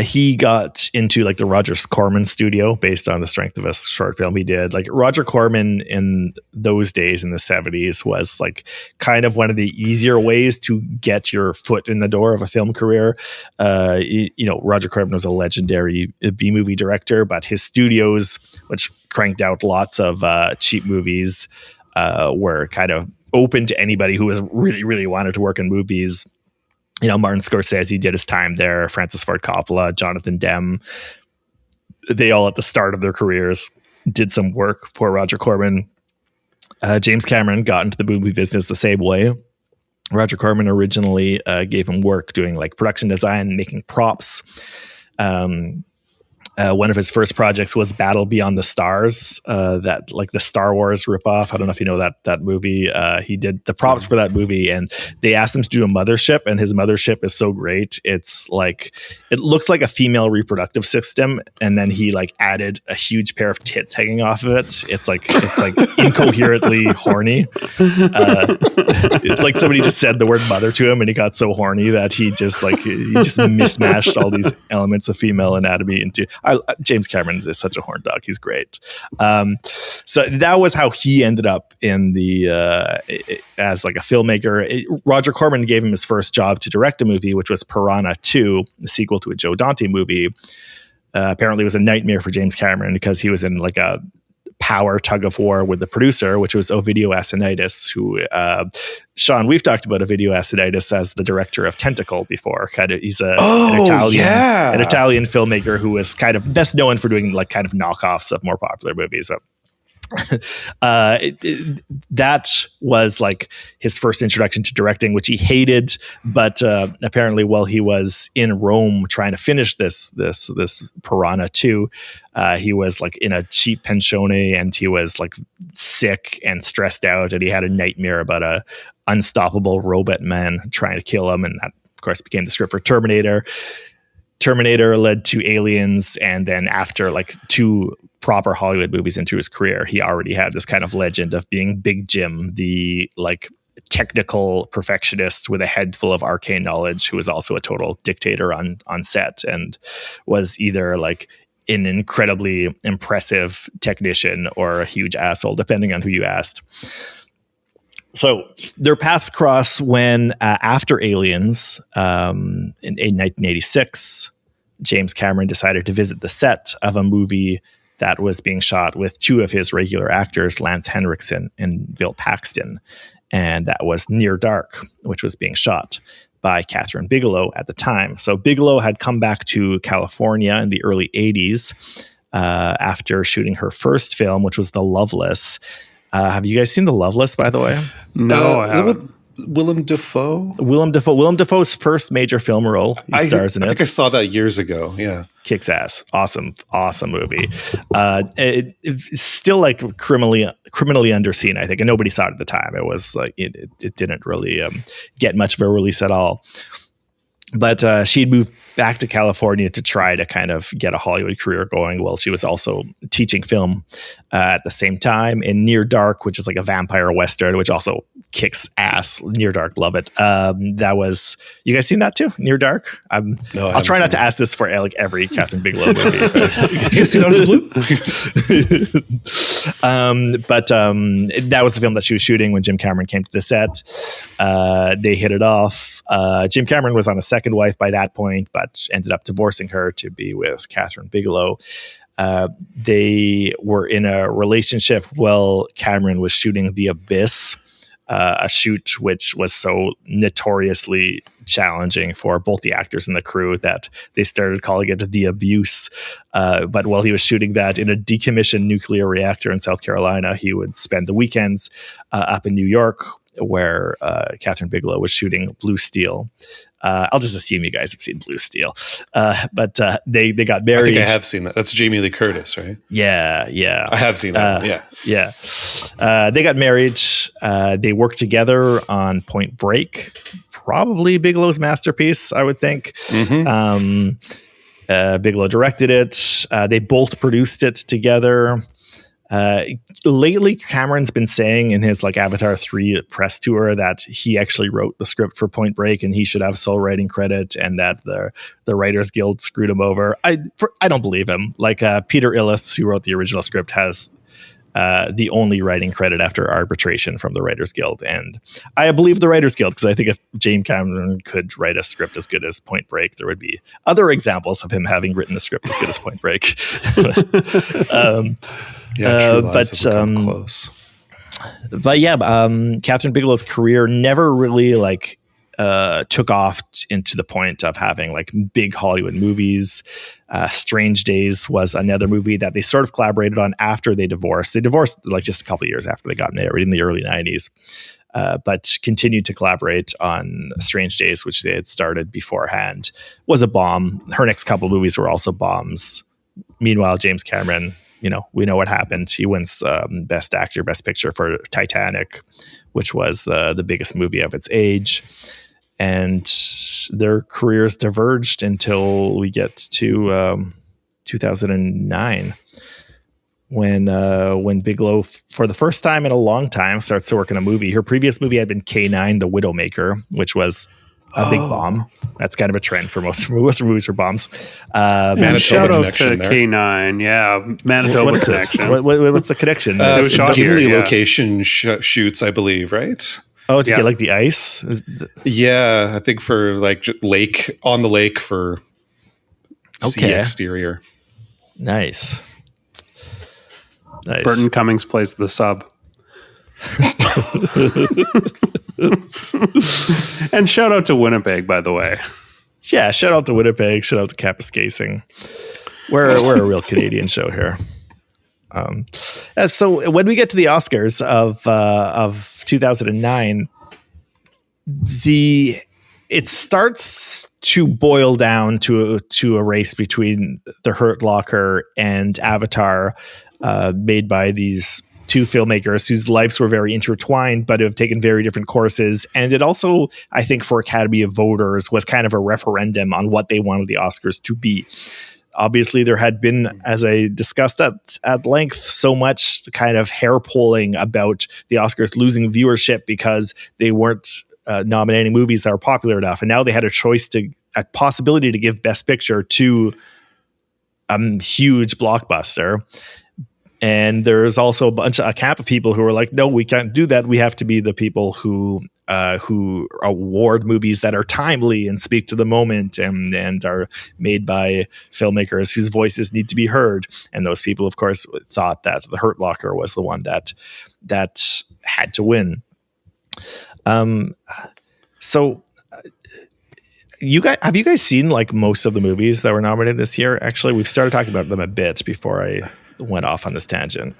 He got into like the Roger Corman studio based on the strength of a short film he did. Like Roger Corman in those days in the 70s was like kind of one of the easier ways to get your foot in the door of a film career. Roger Corman was a legendary B-movie director, but his studios, which cranked out lots of cheap movies, were kind of open to anybody who was really, really wanted to work in movies. Martin Scorsese did his time there, Francis Ford Coppola, Jonathan Demme. They all at the start of their careers did some work for Roger Corman. James Cameron got into the movie business the same way. Roger Corman originally gave him work doing like production design, making props. One of his first projects was Battle Beyond the Stars, that like the Star Wars ripoff. I don't know if you know that movie. He did the props for that movie, and they asked him to do a mothership, and his mothership is so great. It's like, it looks like a female reproductive system, and then he like added a huge pair of tits hanging off of it. It's like incoherently horny. It's like somebody just said the word mother to him, and he got so horny that he just mismatched all these elements of female anatomy into. James Cameron is such a horn dog. He's great. So that was how he ended up in the as like a filmmaker. Roger Corman gave him his first job to direct a movie, which was Piranha 2, the sequel to a Joe Dante movie. apparently was a nightmare for James Cameron because he was in like a power tug of war with the producer, which was Ovidio Assanitis, who Sean, we've talked about Ovidio Assanitis as the director of Tentacle before. He's an Italian filmmaker who is kind of best known for doing like kind of knockoffs of more popular movies. But that was like his first introduction to directing, which he hated. But apparently, while he was in Rome trying to finish this Piranha 2, he was like in a cheap pensione, and he was like sick and stressed out, and he had a nightmare about a unstoppable robot man trying to kill him, and that, of course, became the script for Terminator. Terminator led to Aliens, and then after like 2 proper Hollywood movies into his career, he already had this kind of legend of being Big Jim, the like technical perfectionist with a head full of arcane knowledge, who was also a total dictator on set, and was either like an incredibly impressive technician or a huge asshole, depending on who you asked. So their paths cross when, after Aliens, in 1986, James Cameron decided to visit the set of a movie that was being shot with 2 of his regular actors, Lance Henriksen and Bill Paxton. And that was Near Dark, which was being shot by Catherine Bigelow at the time. So Bigelow had come back to California in the early 80s after shooting her first film, which was The Loveless. Have you guys seen The Loveless, by the way? No, I haven't. Willem Dafoe? Willem Dafoe's first major film role. He stars in it. I think I saw that years ago. Yeah. Kicks ass. Awesome movie. It's still like criminally underseen, I think, and nobody saw it at the time. It was like it didn't really get much of a release at all. But she'd moved back to California to try to kind of get a Hollywood career going while she was also teaching film at the same time. In Near Dark, which is like a vampire western, which also kicks ass. Near Dark, love it. That was, you guys seen that too? Near Dark? No, I'll try not to ask this for like every Catherine Bigelow movie. You seen it on the blue? But that was the film that she was shooting when Jim Cameron came to the set. They hit it off. Jim Cameron was on a second wife by that point, but ended up divorcing her to be with Catherine Bigelow. They were in a relationship while Cameron was shooting The Abyss, a shoot which was so notoriously challenging for both the actors and the crew that they started calling it The Abuse. But while he was shooting that in a decommissioned nuclear reactor in South Carolina, he would spend the weekends up in New York, where Catherine Bigelow was shooting Blue Steel. I'll just assume you guys have seen Blue Steel. But they got married. I think I have seen that. That's Jamie Lee Curtis, right? Yeah. I have seen that. Yeah. They got married. They worked together on Point Break, probably Bigelow's masterpiece, I would think. Mm-hmm. Bigelow directed it. They both produced it together. Lately, Cameron's been saying in his like Avatar 3 press tour that he actually wrote the script for Point Break and he should have sole writing credit, and that the Writers Guild screwed him over. I don't believe him. Like Peter Illith, who wrote the original script, has the only writing credit after arbitration from the Writers Guild, and I believe the Writers Guild because I think if James Cameron could write a script as good as Point Break, there would be other examples of him having written a script as good as Point Break. Close. But yeah, Catherine Bigelow's career never really like took off into the point of having like big Hollywood movies. Strange Days was another movie that they sort of collaborated on after they divorced. They divorced like just a couple of years after they got married in the early 90s, but continued to collaborate on Strange Days, which they had started beforehand. Was a bomb. Her next couple of movies were also bombs. Meanwhile, James Cameron, you know, we know what happened. He wins Best Actor, Best Picture for Titanic, which was the biggest movie of its age. And their careers diverged until we get to 2009, when Bigelow, for the first time in a long time, starts to work in a movie. Her previous movie had been K9, The Widowmaker, which was a big bomb. That's kind of a trend for most movies for bombs. Manitoba shout out to there. K9, yeah, Manitoba connection. What's the connection? Gimli location shoots, I believe, right? Oh, to get like the ice? Yeah, I think for like lake on the lake for sea exterior. Nice. Burton Cummings plays the sub. And shout out to Winnipeg, by the way. Yeah, shout out to Winnipeg. Shout out to Kapuskasing. We're a real Canadian show here. So when we get to the Oscars of 2009, it starts to boil down to a race between The Hurt Locker and Avatar, made by these two filmmakers whose lives were very intertwined, but have taken very different courses. And it also, I think, for Academy of voters, was kind of a referendum on what they wanted the Oscars to be. Obviously, there had been, as I discussed at length, so much kind of hair pulling about the Oscars losing viewership because they weren't nominating movies that were popular enough. And now they had a possibility to give Best Picture to a huge blockbuster. And there's also a camp of people who are like, no, we can't do that. We have to be the people who award movies that are timely and speak to the moment and are made by filmmakers whose voices need to be heard. And those people, of course, thought that The Hurt Locker was the one that had to win. So have you guys seen like most of the movies that were nominated this year? Actually, we've started talking about them a bit before I went off on this tangent.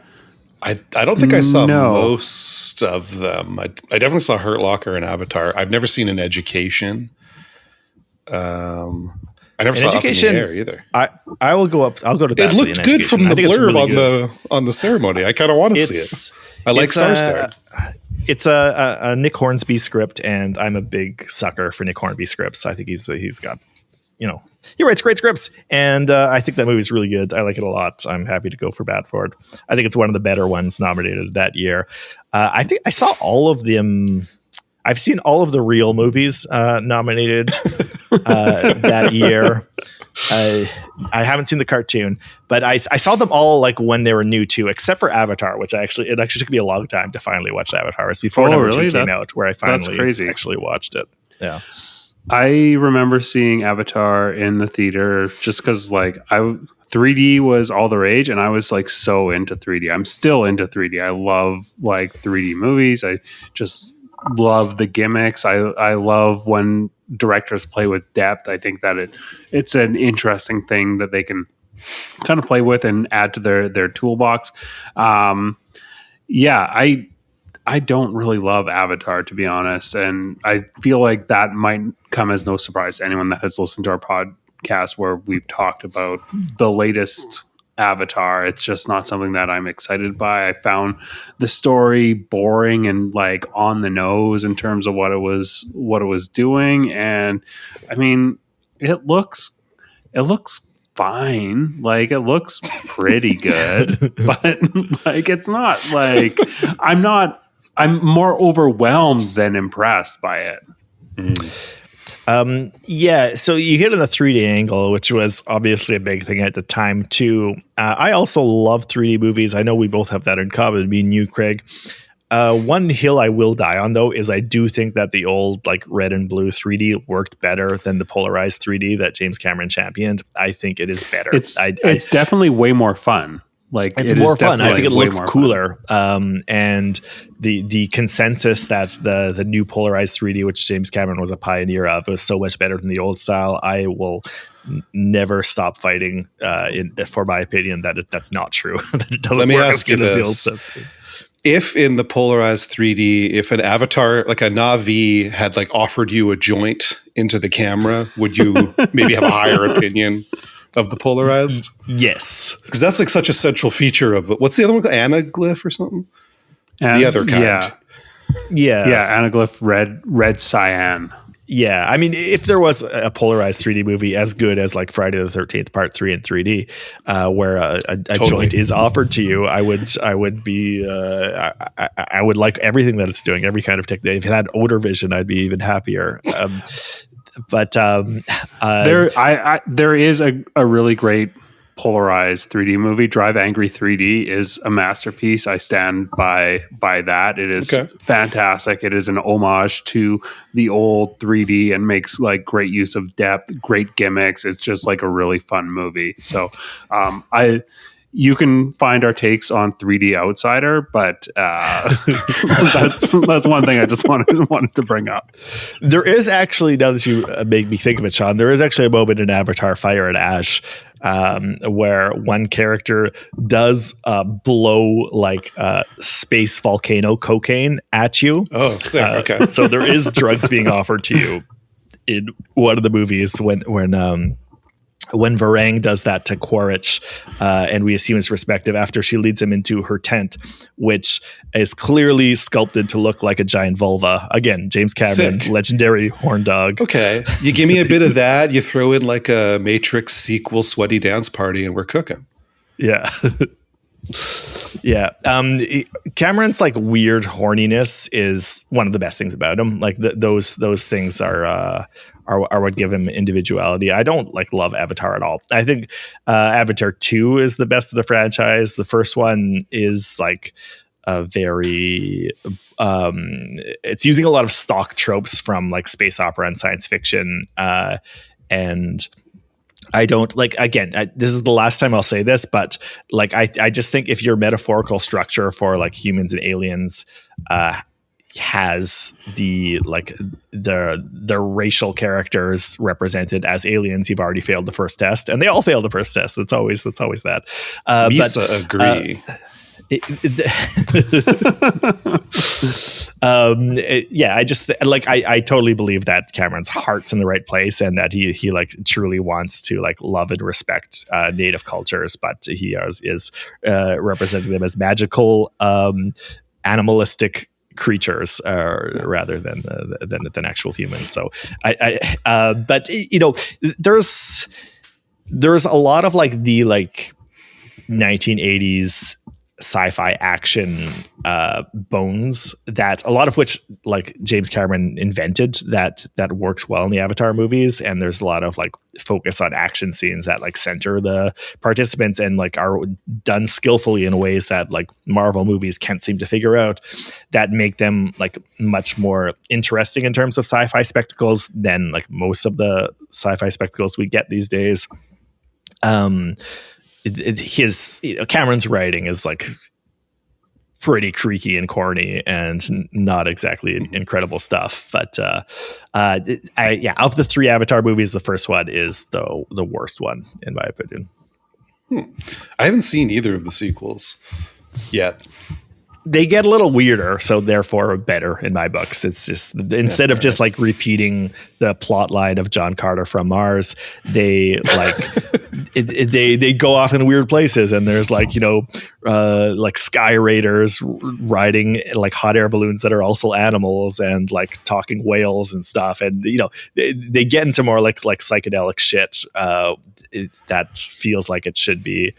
I don't think I saw most of them. I definitely saw Hurt Locker and Avatar. I've never seen An Education. I never saw Education, Up in the Air either. I will go up. I'll go to that. It looked good from the blurb really on the ceremony. I kind of want to see it. I like Sarsgaard. It's a Nick Hornsby script, and I'm a big sucker for Nick Hornsby scripts. I think he's got, he writes great scripts, and I think that movie's really good. I like it a lot. I'm happy to go for Badford. I think it's one of the better ones nominated that year. I think I saw all of them. I've seen all of the real movies nominated that year. I haven't seen the cartoon, but I saw them all like when they were new too, except for Avatar, which it actually took me a long time to finally watch Avatar. It was before number 2 came out, where I finally actually watched it. Yeah. I remember seeing Avatar in the theater just because 3D was all the rage, and I was like so into 3D. I'm still into 3D. I love like 3D movies. I just love the gimmicks. I love when directors play with depth. I think that it's an interesting thing that they can kind of play with and add to their toolbox. I don't really love Avatar, to be honest. And I feel like that might come as no surprise to anyone that has listened to our podcast where we've talked about the latest Avatar. It's just not something that I'm excited by. I found the story boring and like on the nose in terms of what it was doing. And I mean, it looks fine. Like it looks pretty good, but like it's not like I'm more overwhelmed than impressed by it. So you hit on the 3D angle, which was obviously a big thing at the time too. I also love 3D movies. I know we both have that in common, me and you, Craig. One hill I will die on, though, is I do think that the old like red and blue 3D worked better than the polarized 3D that James Cameron championed. I think it is better. It's definitely way more fun. Like it's more fun. I think it looks cooler. And the consensus that the new polarized 3D, which James Cameron was a pioneer of, was so much better than the old style. I will never stop fighting for my opinion that that's not true. That it doesn't Let me work ask you as good as the this. old stuff. If in the polarized 3D, if an avatar like a Na'vi had like offered you a joint into the camera, would you maybe have a higher opinion of the polarized? Yes, because that's like such a central feature of it. What's the other one called? Anaglyph or something? The other kind. Yeah. Anaglyph red cyan. Yeah, I mean, if there was a polarized 3D movie as good as like Friday the 13th Part 3 in 3D, where a joint is offered to you, I would like everything that it's doing, every kind of technique. If it had odor vision, I'd be even happier. There is a really great polarized 3D movie. Drive Angry 3D is a masterpiece. I stand by that. It is fantastic. It is an homage to the old 3D and makes like great use of depth, great gimmicks. It's just like a really fun movie. So you can find our takes on 3D Outsider, but that's one thing I just wanted to bring up. There is actually, now that you make me think of it, Sean, there is actually a moment in Avatar Fire and Ash where one character does blow like space volcano cocaine at you. Oh, sick. Okay. So there is drugs being offered to you in one of the movies when Varang does that to Quaritch, and we assume his perspective after she leads him into her tent, which is clearly sculpted to look like a giant vulva. Again, James Cameron, Sick. Legendary horn dog. Okay. You give me a bit of that, you throw in like a Matrix sequel sweaty dance party, and we're cooking. Yeah. Yeah. Cameron's like weird horniness is one of the best things about him. Like those things are what give him individuality. I don't like love Avatar at all. I think Avatar 2 is the best of the franchise. The first one is like a very it's using a lot of stock tropes from like space opera and science fiction, and I don't like, again, this is the last time I'll say this, but like I just think if your metaphorical structure for like humans and aliens has the racial characters represented as aliens, you've already failed the first test, and they all fail the first test. That's always that. Misa agree. I just like I totally believe that Cameron's heart's in the right place, and that he like truly wants to like love and respect native cultures, but he is representing them as magical animalistic creatures rather than actual humans. So but you know, there's a lot of like the like 1980s sci-fi action bones, that a lot of which like James Cameron invented, that works well in the Avatar movies. And there's a lot of like focus on action scenes that like center the participants and like are done skillfully in ways that like Marvel movies can't seem to figure out, that make them like much more interesting in terms of sci-fi spectacles than like most of the sci-fi spectacles we get these days. Cameron's writing is like pretty creaky and corny and not exactly incredible stuff. But of the three Avatar movies, the first one is the worst one in my opinion. I haven't seen either of the sequels yet. They get a little weirder, so therefore better in my books. It's just instead of just like repeating the plot line of John Carter from Mars, they like they go off in weird places, and there's like, you know, like sky raiders riding like hot air balloons that are also animals, and like talking whales and stuff, and you know they get into more like psychedelic shit that feels like it should be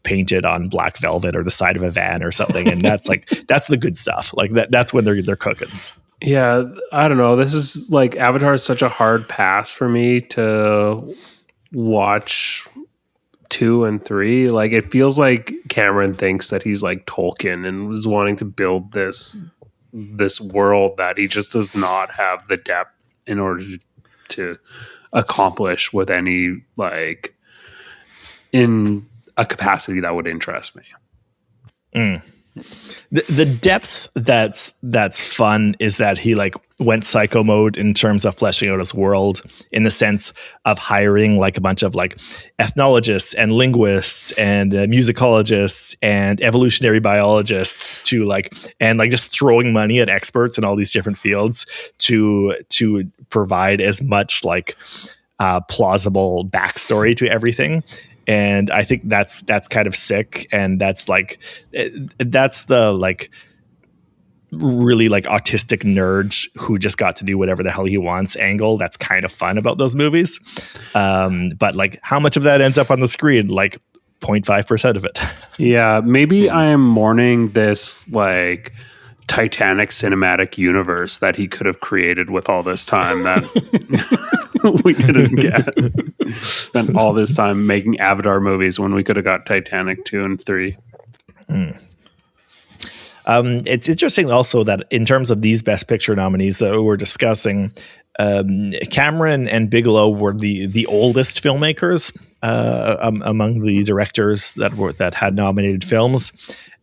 painted on black velvet or the side of a van or something, and that's the good stuff. Like that's when they're cooking. Yeah, I don't know. This is like Avatar is such a hard pass for me to watch 2 and 3. Like it feels like Cameron thinks that he's like Tolkien and was wanting to build this world that he just does not have the depth in order to accomplish with any like in a capacity that would interest me. The depth that's fun is that he like went psycho mode in terms of fleshing out his world, in the sense of hiring like a bunch of like ethnologists and linguists and musicologists and evolutionary biologists to like, and like just throwing money at experts in all these different fields to provide as much like plausible backstory to everything. And I think that's kind of sick, and that's the like really like autistic nerd who just got to do whatever the hell he wants angle. That's kind of fun about those movies, but like how much of that ends up on the screen? Like 0.5% of it. Yeah, maybe I am mourning this like Titanic cinematic universe that he could have created with all this time. That we didn't get. Spent all this time making Avatar movies when we could have got Titanic 2 and 3. It's interesting also that in terms of these Best Picture nominees that we're discussing, Cameron and Bigelow were the oldest filmmakers among the directors that had nominated films.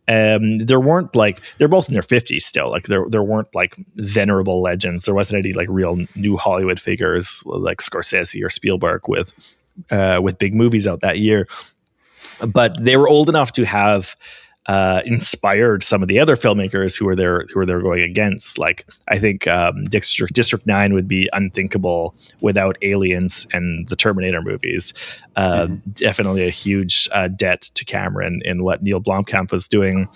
There weren't like, they're both in their 50s still. Like there weren't like venerable legends. There wasn't any like real new Hollywood figures like Scorsese or Spielberg with big movies out that year. But they were old enough to have inspired some of the other filmmakers who were there going against. Like I think District 9 would be unthinkable without Aliens and the Terminator movies. Definitely a huge debt to Cameron in what Neil Blomkamp was doing.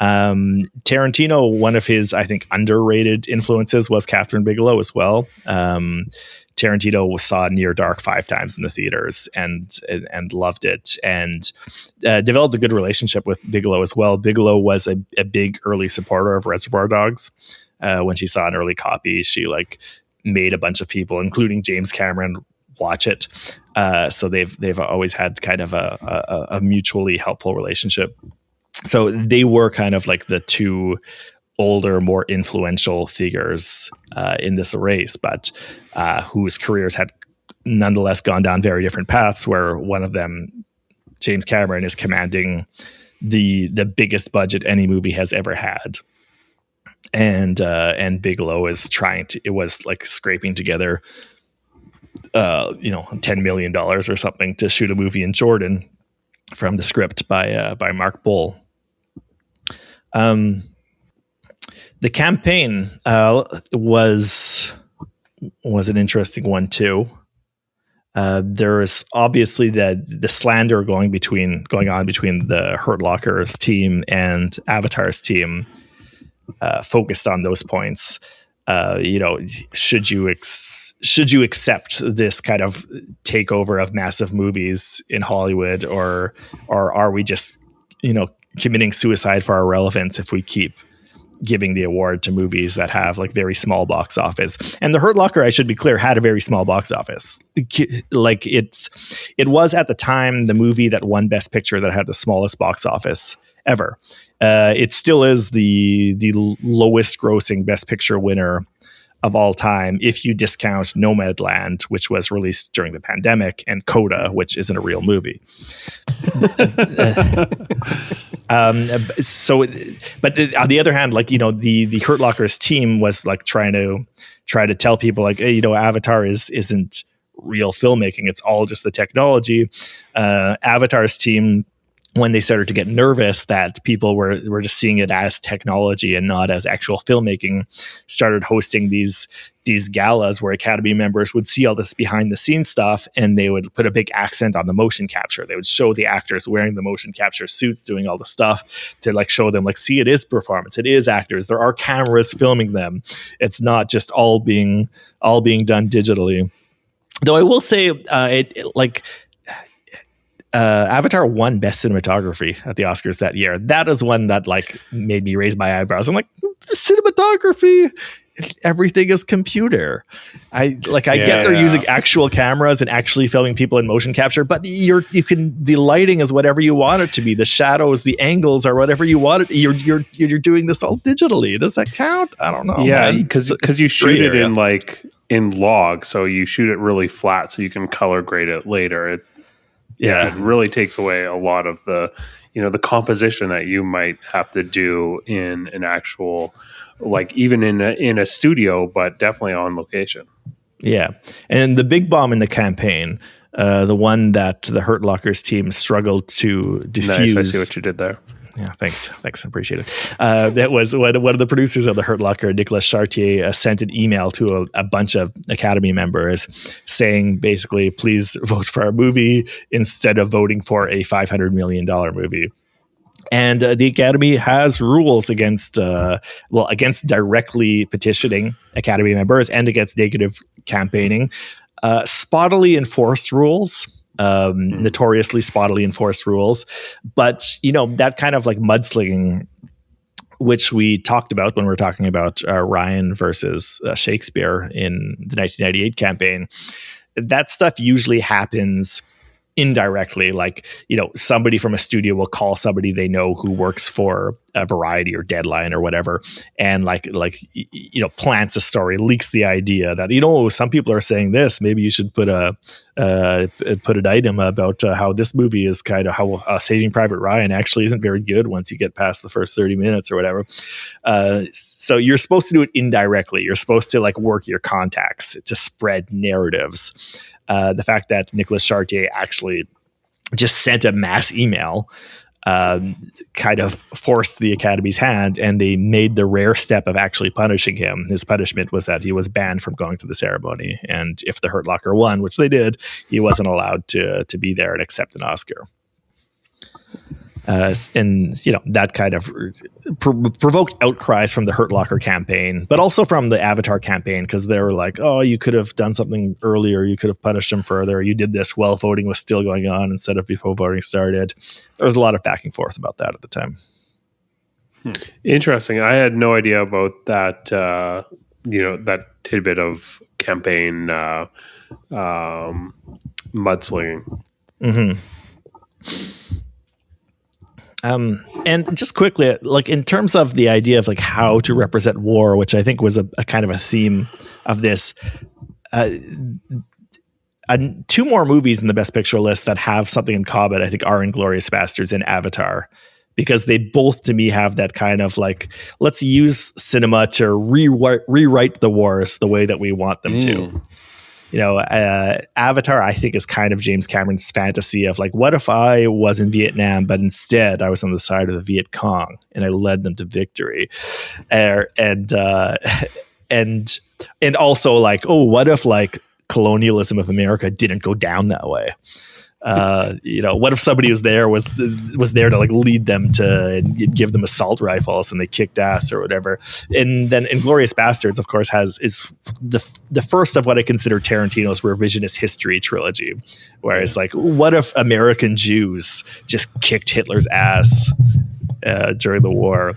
Tarantino, one of his, I think, underrated influences was Catherine Bigelow as well. Tarantino saw Near Dark 5 times in the theaters and loved it, and developed a good relationship with Bigelow as well. Bigelow was a big early supporter of Reservoir Dogs. When she saw an early copy, she like made a bunch of people, including James Cameron, watch it. So they've always had kind of a mutually helpful relationship. So they were kind of like the two older, more influential figures in this race, but whose careers had nonetheless gone down very different paths, where one of them, James Cameron, is commanding the biggest budget any movie has ever had. And Bigelow is was like scraping together $10 million or something to shoot a movie in Jordan from the script by Mark Bull. The campaign was an interesting one too. There is obviously the slander going on between the Hurt Locker's team and Avatar's team, focused on those points. Should you accept this kind of takeover of massive movies in Hollywood, or are we just committing suicide for our relevance if we keep giving the award to movies that have like very small box office? And The Hurt Locker, I should be clear, had a very small box office. Like it was at the time the movie that won Best Picture that had the smallest box office ever. It still is the lowest grossing Best Picture winner of all time, if you discount Nomadland, which was released during the pandemic, and Coda, which isn't a real movie. But on the other hand, like, the Hurt Locker's team was like trying to tell people like, hey, Avatar isn't real filmmaking. It's all just the technology. Avatar's team, when they started to get nervous that people were just seeing it as technology and not as actual filmmaking, started hosting these galas where Academy members would see all this behind the scenes stuff, and they would put a big accent on the motion capture. They would show the actors wearing the motion capture suits doing all the stuff to like show them like, see, it is performance, it is actors, there are cameras filming them, it's not just all being done digitally. Though I will say Avatar won Best Cinematography at the Oscars that year. That is one that like made me raise my eyebrows. I'm like, cinematography, everything is computer. I get they're using actual cameras and actually filming people in motion capture, but the lighting is whatever you want it to be. The shadows, the angles are whatever you want it. You're doing this all digitally. Does that count? I don't know. Yeah, because you shoot it in log, so you shoot it really flat so you can color grade it later. It really takes away a lot of the composition that you might have to do in an actual, like even in a studio, but definitely on location. Yeah. And the big bomb in the campaign, the one that the Hurt Locker's team struggled to diffuse. Nice, I see what you did there. Yeah, thanks. Appreciate it. That was one of the producers of The Hurt Locker, Nicolas Chartier, sent an email to a bunch of Academy members saying basically, please vote for our movie instead of voting for a $500 million movie. And the Academy has rules against directly petitioning Academy members and against negative campaigning. Spottily enforced rules. Notoriously spottily enforced rules, but that kind of like mudslinging, which we talked about when we were talking about Ryan versus Shakespeare in the 1998 campaign, that stuff usually happens indirectly. Like, somebody from a studio will call somebody they know who works for a Variety or Deadline or whatever, and plants a story, leaks the idea that, some people are saying this, maybe you should put an item about how this movie is kind of how Saving Private Ryan actually isn't very good once you get past the first 30 minutes or whatever. So you're supposed to do it indirectly. You're supposed to work your contacts to spread narratives. The fact that Nicolas Chartier actually just sent a mass email kind of forced the Academy's hand, and they made the rare step of actually punishing him. His punishment was that he was banned from going to the ceremony, and if the Hurt Locker won, which they did, he wasn't allowed to be there and accept an Oscar. And that kind of provoked outcries from the Hurt Locker campaign, but also from the Avatar campaign, because they were like, "Oh, you could have done something earlier. You could have punished him further. You did this while voting was still going on instead of before voting started." There was a lot of back and forth about that at the time. Interesting. I had no idea about that. That tidbit of campaign mudslinging. Mm-hmm. And just quickly, in terms of the idea of how to represent war, which I think was a kind of a theme of this, two more movies in the Best Picture list that have something in common, I think, are Inglourious Basterds and Avatar, because they both, to me, have that kind of let's use cinema to rewrite the wars the way that we want them to. Avatar, I think, is kind of James Cameron's fantasy of what if I was in Vietnam, but instead I was on the side of the Viet Cong and I led them to victory, and also what if colonialism of America didn't go down that way? What if somebody was there to lead them to and give them assault rifles and they kicked ass or whatever. And then Inglourious Basterds, of course, is the first of what I consider Tarantino's revisionist history trilogy, where it's what if American Jews just kicked Hitler's ass during the war?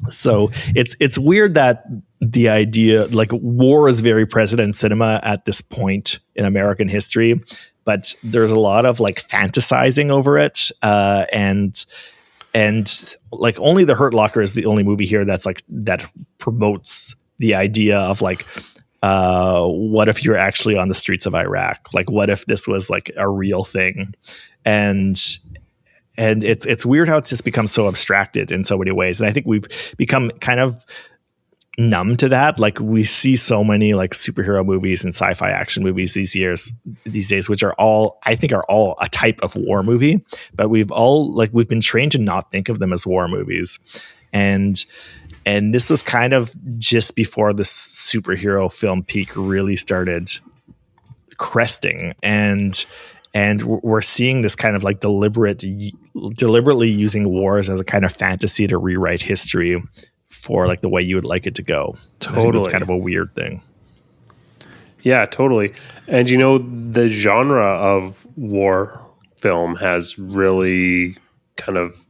So it's weird that the idea war is very present in cinema at this point in American history, but there's a lot of fantasizing over it, and only The Hurt Locker is the only movie here that's that promotes the idea of what if you're actually on the streets of Iraq? What if this was a real thing? And it's weird how it's just become so abstracted in so many ways, and I think we've become kind of numb to that. We see so many superhero movies and sci-fi action movies these days, which are all a type of war movie, but we've been trained to not think of them as war movies. And this was kind of just before the superhero film peak really started cresting, and we're seeing this kind of deliberately using wars as a kind of fantasy to rewrite history for the way you would like it to go. Totally. It's kind of a weird thing. Yeah, totally. And the genre of war film has really kind of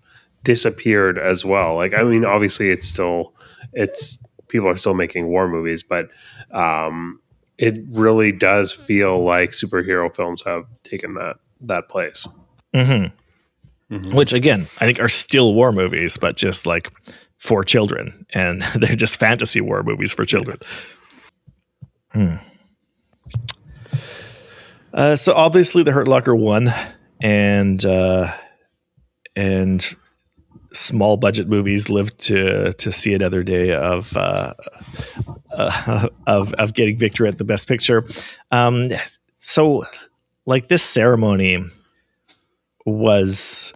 disappeared as well. Obviously people are still making war movies, but it really does feel like superhero films have taken that place. Mm-hmm. Mm-hmm. Which again, I think are still war movies, but just for children, and they're just fantasy war movies for children. So obviously The Hurt Locker won, and small budget movies lived to see another day of getting victory at the Best Picture. So this ceremony was,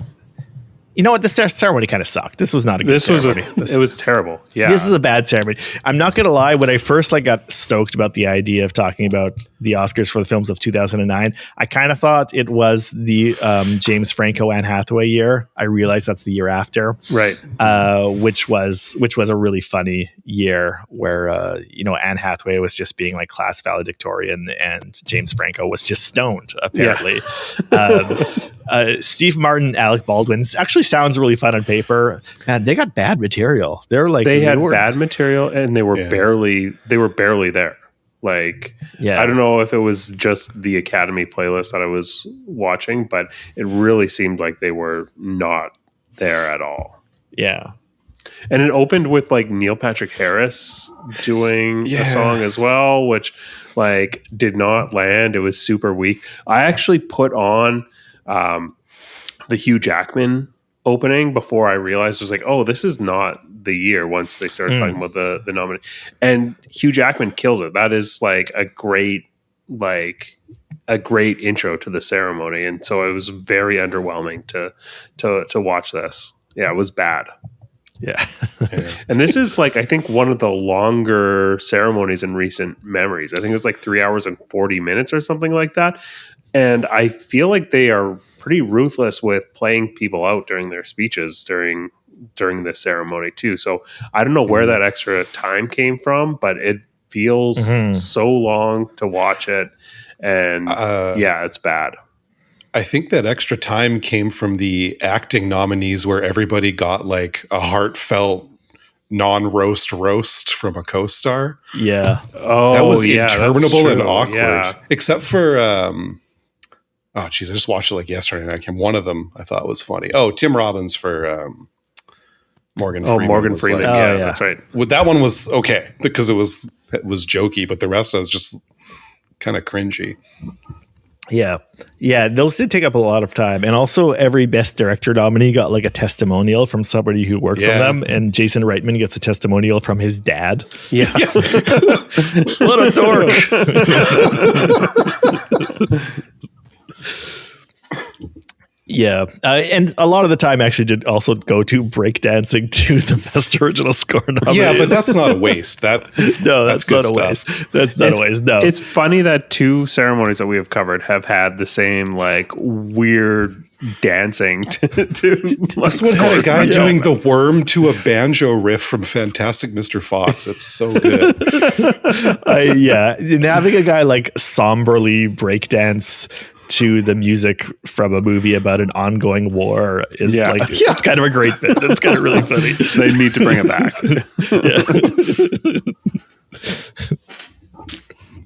this ceremony kind of sucked. This was not a good ceremony. It was terrible. Yeah. This is a bad ceremony. I'm not going to lie. When I first got stoked about the idea of talking about the Oscars for the films of 2009, I kind of thought it was the James Franco, Anne Hathaway year. I realized that's the year after. Right. Which was a really funny year where, Anne Hathaway was just being class valedictorian and James Franco was just stoned, apparently. Yeah. Steve Martin, Alec Baldwin actually sounds really fun on paper. Man, they got bad material. They had bad material, and they were barely there. Like, Yeah. I don't know if it was just the Academy playlist that I was watching, but it really seemed like they were not there at all. Yeah. And it opened with like Neil Patrick Harris doing a song as well, which like did not land. It was super weak. I actually put on the Hugh Jackman opening before I realized it was like, oh, this is not the year once they started talking about the nominee. And Hugh Jackman kills it. That is like a great intro to the ceremony. And so it was very underwhelming to watch this. Yeah, it was bad. Yeah. And this is like, I think one of the longer ceremonies in recent memories. I think it was like 3 hours and 40 minutes or something like that. And I feel like they are pretty ruthless with playing people out during their speeches during this ceremony too. So I don't know where that extra time came from, but it feels so long to watch it. And yeah, it's bad. I think that extra time came from the acting nominees where everybody got like a heartfelt non-roast roast from a co-star. Yeah. Oh, that was yeah, interminable and awkward. Yeah. Except for oh geez, I just watched it like yesterday and one of them I thought was funny. Oh, Tim Robbins for Morgan Freeman. Oh, Morgan Freeman. like, Yeah, that's right. Well, that one was okay because it was jokey, but the rest I was just kind of cringy. Yeah. Yeah. Those did take up a lot of time. And also every best director nominee got like a testimonial from somebody who worked for them. And Jason Reitman gets a testimonial from his dad. Yeah. What a dork. Yeah. And a lot of the time actually did also go to breakdancing to the best original score nominees. Yeah, but that's not a waste. No, that's not a waste. That's not a waste. No. It's funny that two ceremonies that we have covered have had the same like weird dancing to this one had a guy doing the worm to a banjo riff from Fantastic Mr. Fox. It's so good. Yeah. And having a guy like somberly breakdance to the music from a movie about an ongoing war is it's kind of a great bit. It's kind of really funny. They need to bring it back.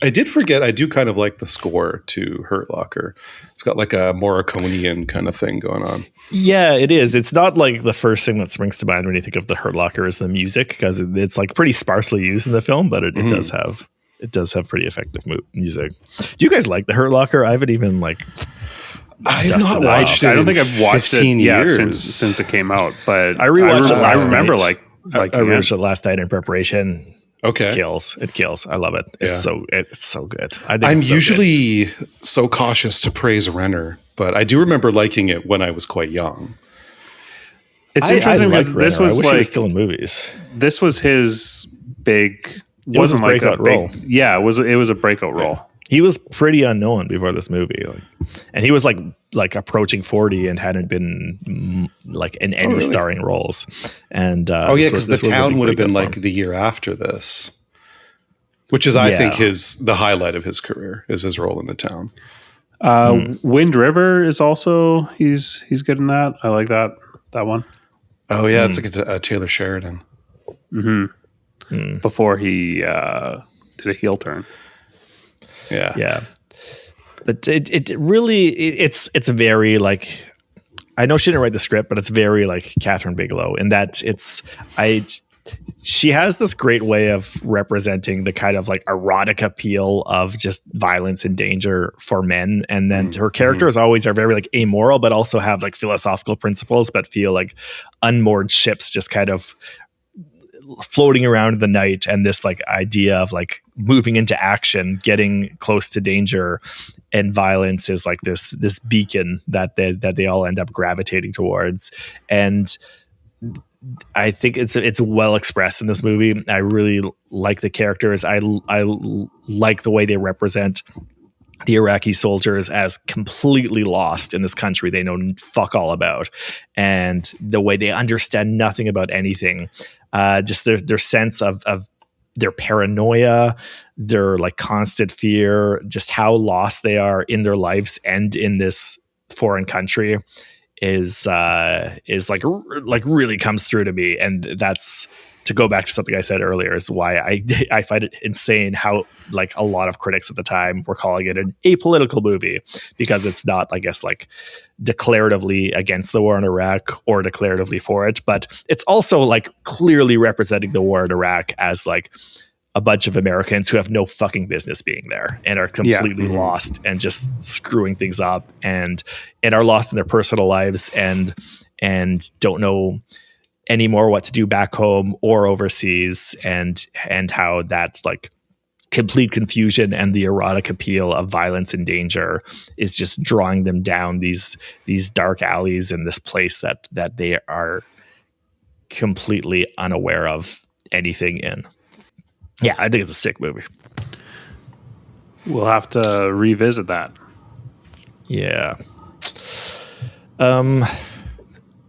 I did forget, I do kind of like the score to Hurt Locker. It's got like a Morricone kind of thing going on. Yeah, it is. It's not like the first thing that springs to mind when you think of the Hurt Locker is the music, because it's like pretty sparsely used in the film, but it does have pretty effective music. Do you guys like the Hurt Locker? I haven't even I've not watched it. I don't think I've watched 15 years since it came out, but I rewatched it last night. I rewatched it last night in preparation. Okay. It kills. I love it. It's so good. I'm usually so cautious to praise Renner, but I do remember liking it when I was quite young. It's interesting because this was I wish he was still in movies. This was his big. It was his breakout role. Yeah, it was a breakout role. He was pretty unknown before this movie, and he was like approaching 40 and hadn't been like in any starring roles. And because The Town would have been like the year after this, which is I think the highlight of his career is his role in The Town. Wind River is also he's good in that. I like that one. Oh yeah, it's like a Taylor Sheridan. Before he did a heel turn. Yeah. But it really it's very like, I know she didn't write the script, but it's very like Catherine Bigelow in that she has this great way of representing the kind of like erotic appeal of just violence and danger for men. And then her characters always are very like amoral, but also have like philosophical principles, but feel like unmoored ships just kind of floating around in the night, and this like idea of like moving into action, getting close to danger and violence is like this beacon that they all end up gravitating towards. And I think it's well expressed in this movie. I really like the characters. I like the way they represent the Iraqi soldiers as completely lost in this country they know fuck all about, and the way they understand nothing about anything. Just their sense of their paranoia, their like constant fear, just how lost they are in their lives and in this foreign country is like really comes through to me. And that's to go back to something I said earlier, is why I find it insane how like a lot of critics at the time were calling it an apolitical movie, because it's not, I guess, like declaratively against the war in Iraq or declaratively for it, but it's also like clearly representing the war in Iraq as like a bunch of Americans who have no fucking business being there and are completely lost and just screwing things up and are lost in their personal lives and don't know anymore what to do back home or overseas, and how that's like complete confusion and the erotic appeal of violence and danger is just drawing them down these dark alleys in this place that they are completely unaware of anything in. Yeah, I think it's a sick movie. We'll have to revisit that. Yeah.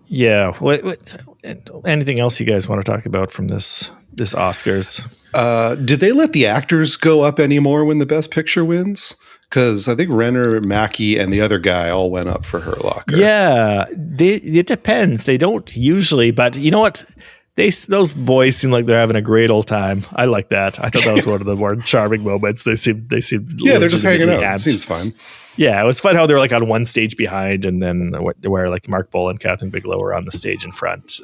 Yeah. What anything else you guys want to talk about from this Oscars? Did they let the actors go up anymore when the Best Picture wins? Because I think Renner, Mackie, and the other guy all went up for Hurt Locker. Yeah, it depends. They don't usually, but you know what? Those boys seem like they're having a great old time. I like that. I thought that was one of the more charming moments. They seem yeah, they're just hanging out. It seems fun. Yeah, it was fun how they're like on one stage behind, and then where like Mark Bull and Catherine Bigelow were on the stage in front.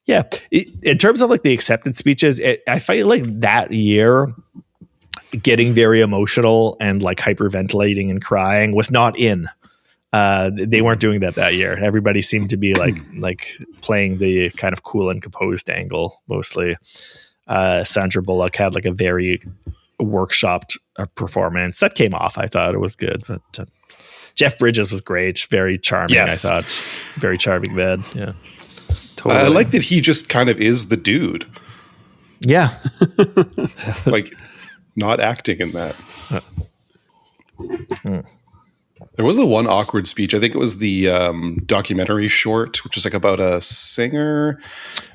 Yeah, in terms of like the acceptance speeches, I felt like that year getting very emotional and like hyperventilating and crying was not in. They weren't doing that year. Everybody seemed to be like playing the kind of cool and composed angle mostly. Sandra Bullock had like a very workshopped performance that came off. I thought it was good, but Jeff Bridges was great, very charming. Yes. I thought very charming man. Yeah, totally. I like that he just kind of is the dude. Yeah, like not acting in that. There was the one awkward speech. I think it was the documentary short, which is like about a singer.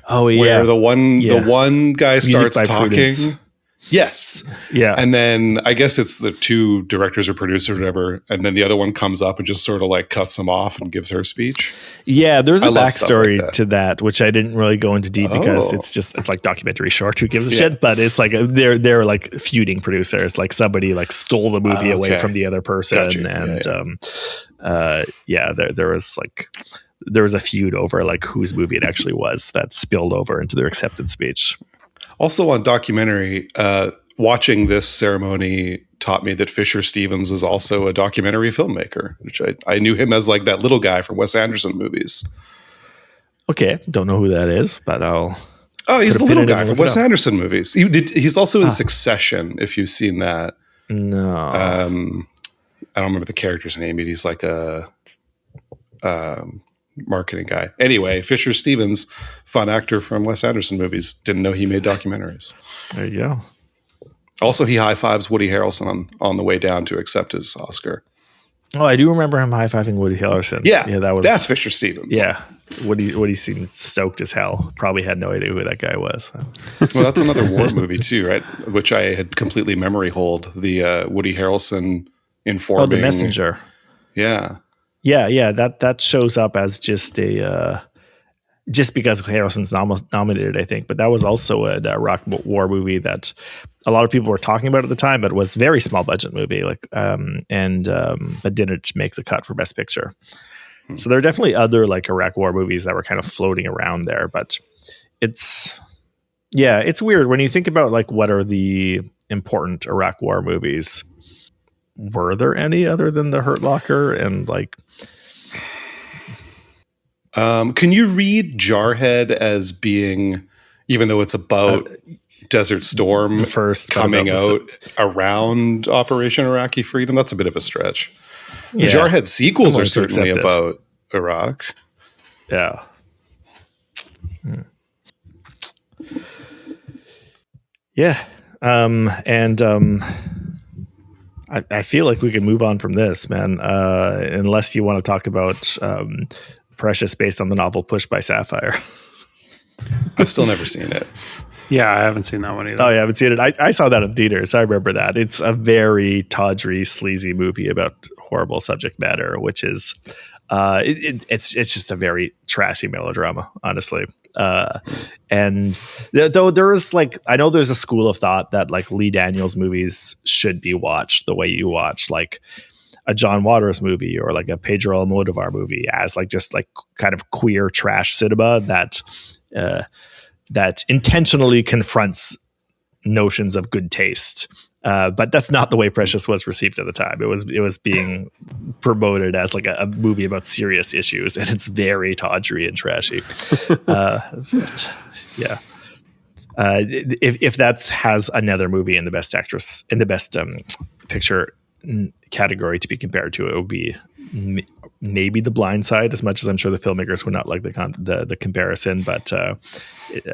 Oh yeah, where the one guy starts talking. Prudence. Yes. Yeah. And then I guess it's the two directors or producers or whatever. And then the other one comes up and just sort of like cuts them off and gives her speech. Yeah. There's a backstory to that, which I didn't really go into deep because it's like documentary short. Who gives a shit? But it's like they're like feuding producers. Like somebody like stole the movie away from the other person. Gotcha. And there was a feud over like whose movie it actually was that spilled over into their acceptance speech. Also on documentary, watching this ceremony taught me that Fisher Stevens is also a documentary filmmaker, which I knew him as like that little guy from Wes Anderson movies. Okay, don't know who that is, but I'll... Oh, he's the little guy from Wes Anderson movies. He's also in Succession, if you've seen that. No. I don't remember the character's name, but he's like a... marketing guy. Anyway, Fisher Stevens, fun actor from Wes Anderson movies. Didn't know he made documentaries. There you go. Also, he high fives Woody Harrelson on the way down to accept his Oscar. Oh, I do remember him high fiving Woody Harrelson. Yeah, that's Fisher Stevens. Yeah, Woody seemed stoked as hell. Probably had no idea who that guy was. Well, that's another war movie too, right? Which I had completely memory hold. The Woody Harrelson informing. Oh, The Messenger. Yeah. Yeah, that shows up as just a just because Harrison's nominated, I think, but that was also a Iraq War movie that a lot of people were talking about at the time, but it was a very small budget movie, like but didn't make the cut for Best Picture. So there are definitely other like Iraq War movies that were kind of floating around there, but it's weird when you think about like what are the important Iraq War movies. Were there any other than The Hurt Locker and like? Can you read Jarhead as being, even though it's about Desert Storm, the first coming out around Operation Iraqi Freedom? That's a bit of a stretch. Yeah. The Jarhead sequels are certainly about Iraq. Yeah. Yeah. I feel like we can move on from this, man, unless you want to talk about Precious based on the novel Pushed by Sapphire. I've still never seen it. Yeah, I haven't seen that one either. Oh, yeah, I haven't seen it. I saw that in theaters. I remember that. It's a very tawdry, sleazy movie about horrible subject matter, which is It's just a very trashy melodrama, honestly. And though there is like, I know there's a school of thought that like Lee Daniels movies should be watched the way you watch like a John Waters movie or like a Pedro Almodovar movie, as like just like kind of queer trash cinema that intentionally confronts notions of good taste. But that's not the way Precious was received at the time. It was being promoted as like a movie about serious issues, and it's very tawdry and trashy. Yeah. If that has another movie in the best actress in the best picture category to be compared to, it would be maybe The Blind Side, as much as I'm sure the filmmakers would not like the comparison, but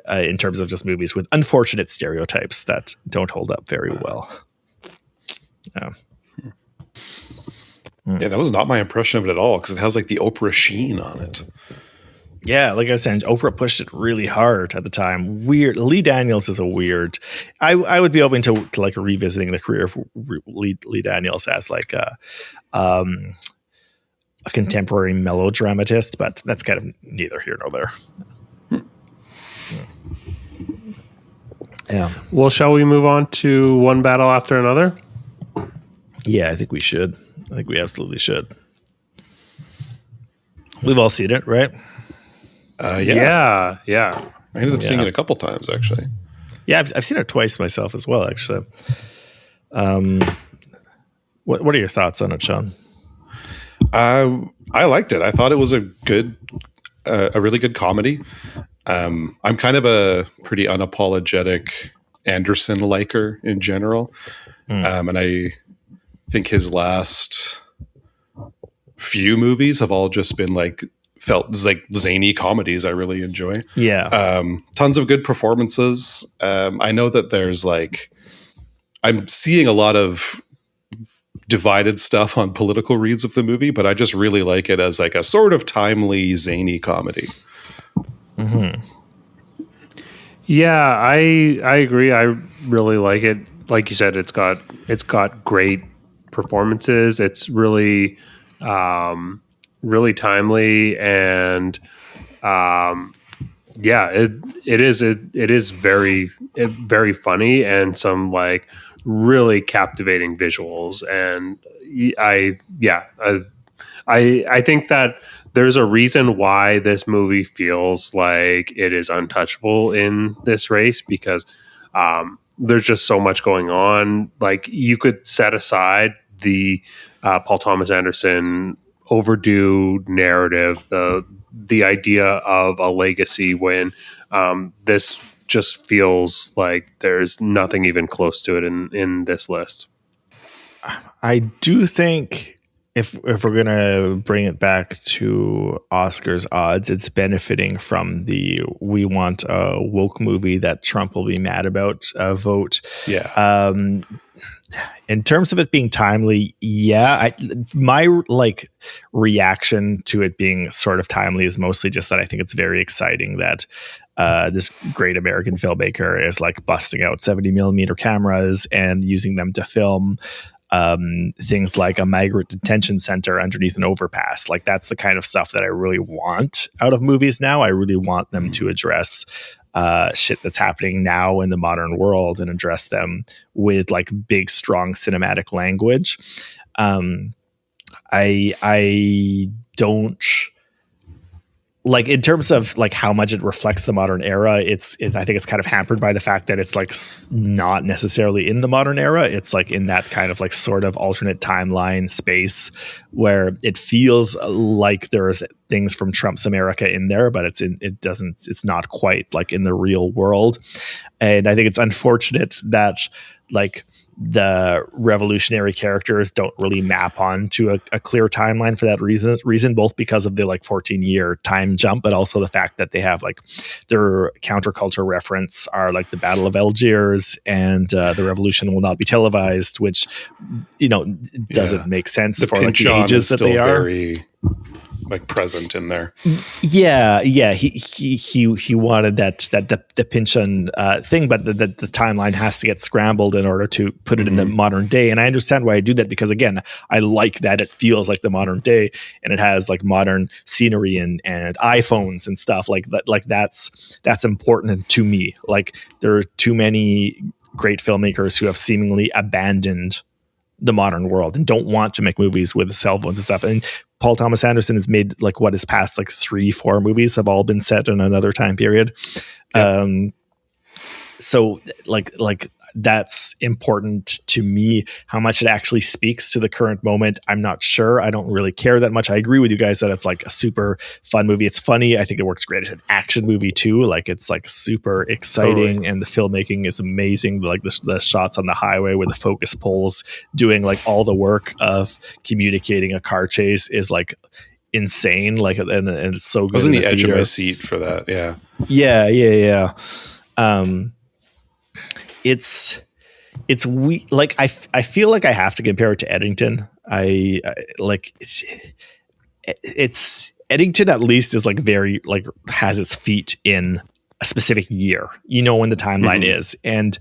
in terms of just movies with unfortunate stereotypes that don't hold up very well. Yeah, that was not my impression of it at all, because it has like the Oprah sheen on it. Yeah, like I was saying, Oprah pushed it really hard at the time. Weird. Lee Daniels is a weird. I would be open to like revisiting the career of Lee Daniels as like a contemporary melodramatist, but that's kind of neither here nor there. Yeah. Well, shall we move on to One Battle After Another? Yeah, I think we should. I think we absolutely should. We've all seen it, right? Yeah. I ended up seeing it a couple times, actually. Yeah, I've seen it twice myself as well, actually. What are your thoughts on it, Sean? I liked it. I thought it was a really good comedy. I'm kind of a pretty unapologetic Anderson liker in general. And I think his last few movies have all just been felt like zany comedies I really enjoy. Yeah. Tons of good performances. I know that there's I'm seeing a lot of divided stuff on political reads of the movie, but I just really like it as like a sort of timely, zany comedy. Mm-hmm. Yeah, I agree. I really like it. Like you said, it's got great performances. It's really really timely, and it is very funny, and some really captivating visuals. And I think that there's a reason why this movie feels like it is untouchable in this race, because there's just so much going on. Like, you could set aside the Paul Thomas Anderson overdue narrative, the idea of a legacy, when this just feels like there's nothing even close to it in this list. I do think if we're gonna bring it back to Oscars odds, it's benefiting from the "we want a woke movie that Trump will be mad about" vote. Yeah. In terms of it being timely, my reaction to it being sort of timely is mostly just that I think it's very exciting that this great American filmmaker is busting out 70mm cameras and using them to film things like a migrant detention center underneath an overpass. That's the kind of stuff that I really want out of movies now. I really want them to address shit that's happening now in the modern world and address them with big, strong cinematic language. I don't in terms of how much it reflects the modern era. I think it's kind of hampered by the fact that it's not necessarily in the modern era. It's in that kind of sort of alternate timeline space where it feels like there's things from Trump's America in there, but it's not quite in the real world. And I think it's unfortunate that the revolutionary characters don't really map onto a clear timeline for that reason, both because of the 14-year time jump, but also the fact that they have their counterculture reference are the Battle of Algiers and the revolution will not be televised, which doesn't make sense for the ages that they are. like present in there. Yeah. He wanted that the Pynchon thing, but the timeline has to get scrambled in order to put it in the modern day. And I understand why I do that, because again, I like that it feels like the modern day, and it has like modern scenery and iPhones and stuff like that. Like that's important to me. Like there are too many great filmmakers who have seemingly abandoned the modern world and don't want to make movies with cell phones and stuff. And Paul Thomas Anderson has made like what his past like 3-4 movies have all been set in another time period. Yep. So like that's important to me. How much it actually speaks to the current moment, I'm not sure. I don't really care that much. I agree with you guys that it's like a super fun movie. It's funny. I think it works great as an action movie too. Like it's like super exciting, and the filmmaking is amazing. Like the shots on the highway with the focus pulls doing like all the work of communicating a car chase is like insane. Like and it's so good. I was in the edge of my seat for that. Yeah. It's we like I feel like I have to compare it to Eddington. I like it's Eddington at least is like very like has its feet in a specific year, you know, when the timeline is. And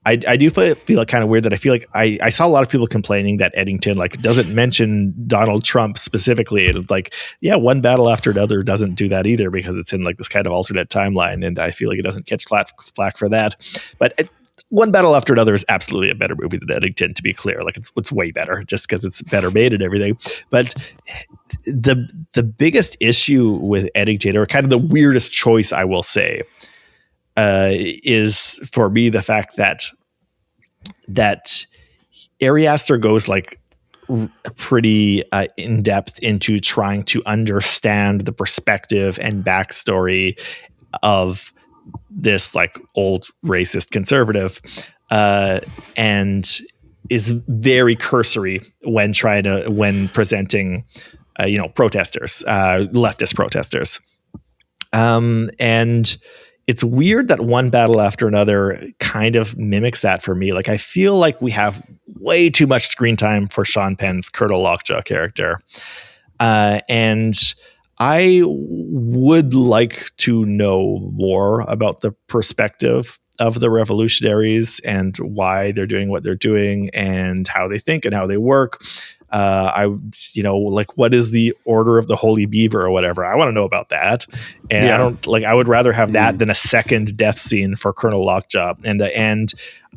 I do feel like kind of weird that I feel like I saw a lot of people complaining that Eddington like doesn't mention Donald Trump specifically. And like, yeah, One Battle After Another doesn't do that either, because it's in like this kind of alternate timeline. And I feel like it doesn't catch flack for that. But One Battle After Another is absolutely a better movie than Eddington, to be clear. Like it's way better just because it's better made and everything. But the biggest issue with Eddington, or kind of the weirdest choice, I will say, is for me the fact that Ari Aster goes like pretty in depth into trying to understand the perspective and backstory of this like old racist conservative, and is very cursory when presenting protesters, leftist protesters, and it's weird that One Battle After Another kind of mimics that for me. Like I feel like we have way too much screen time for Sean Penn's Colonel Lockjaw character, and I would like to know more about the perspective of the revolutionaries and why they're doing what they're doing and how they think and how they work. Like what is the Order of the Holy Beaver or whatever? I want to know about that. And I would rather have that than a second death scene for Colonel Lockjaw. And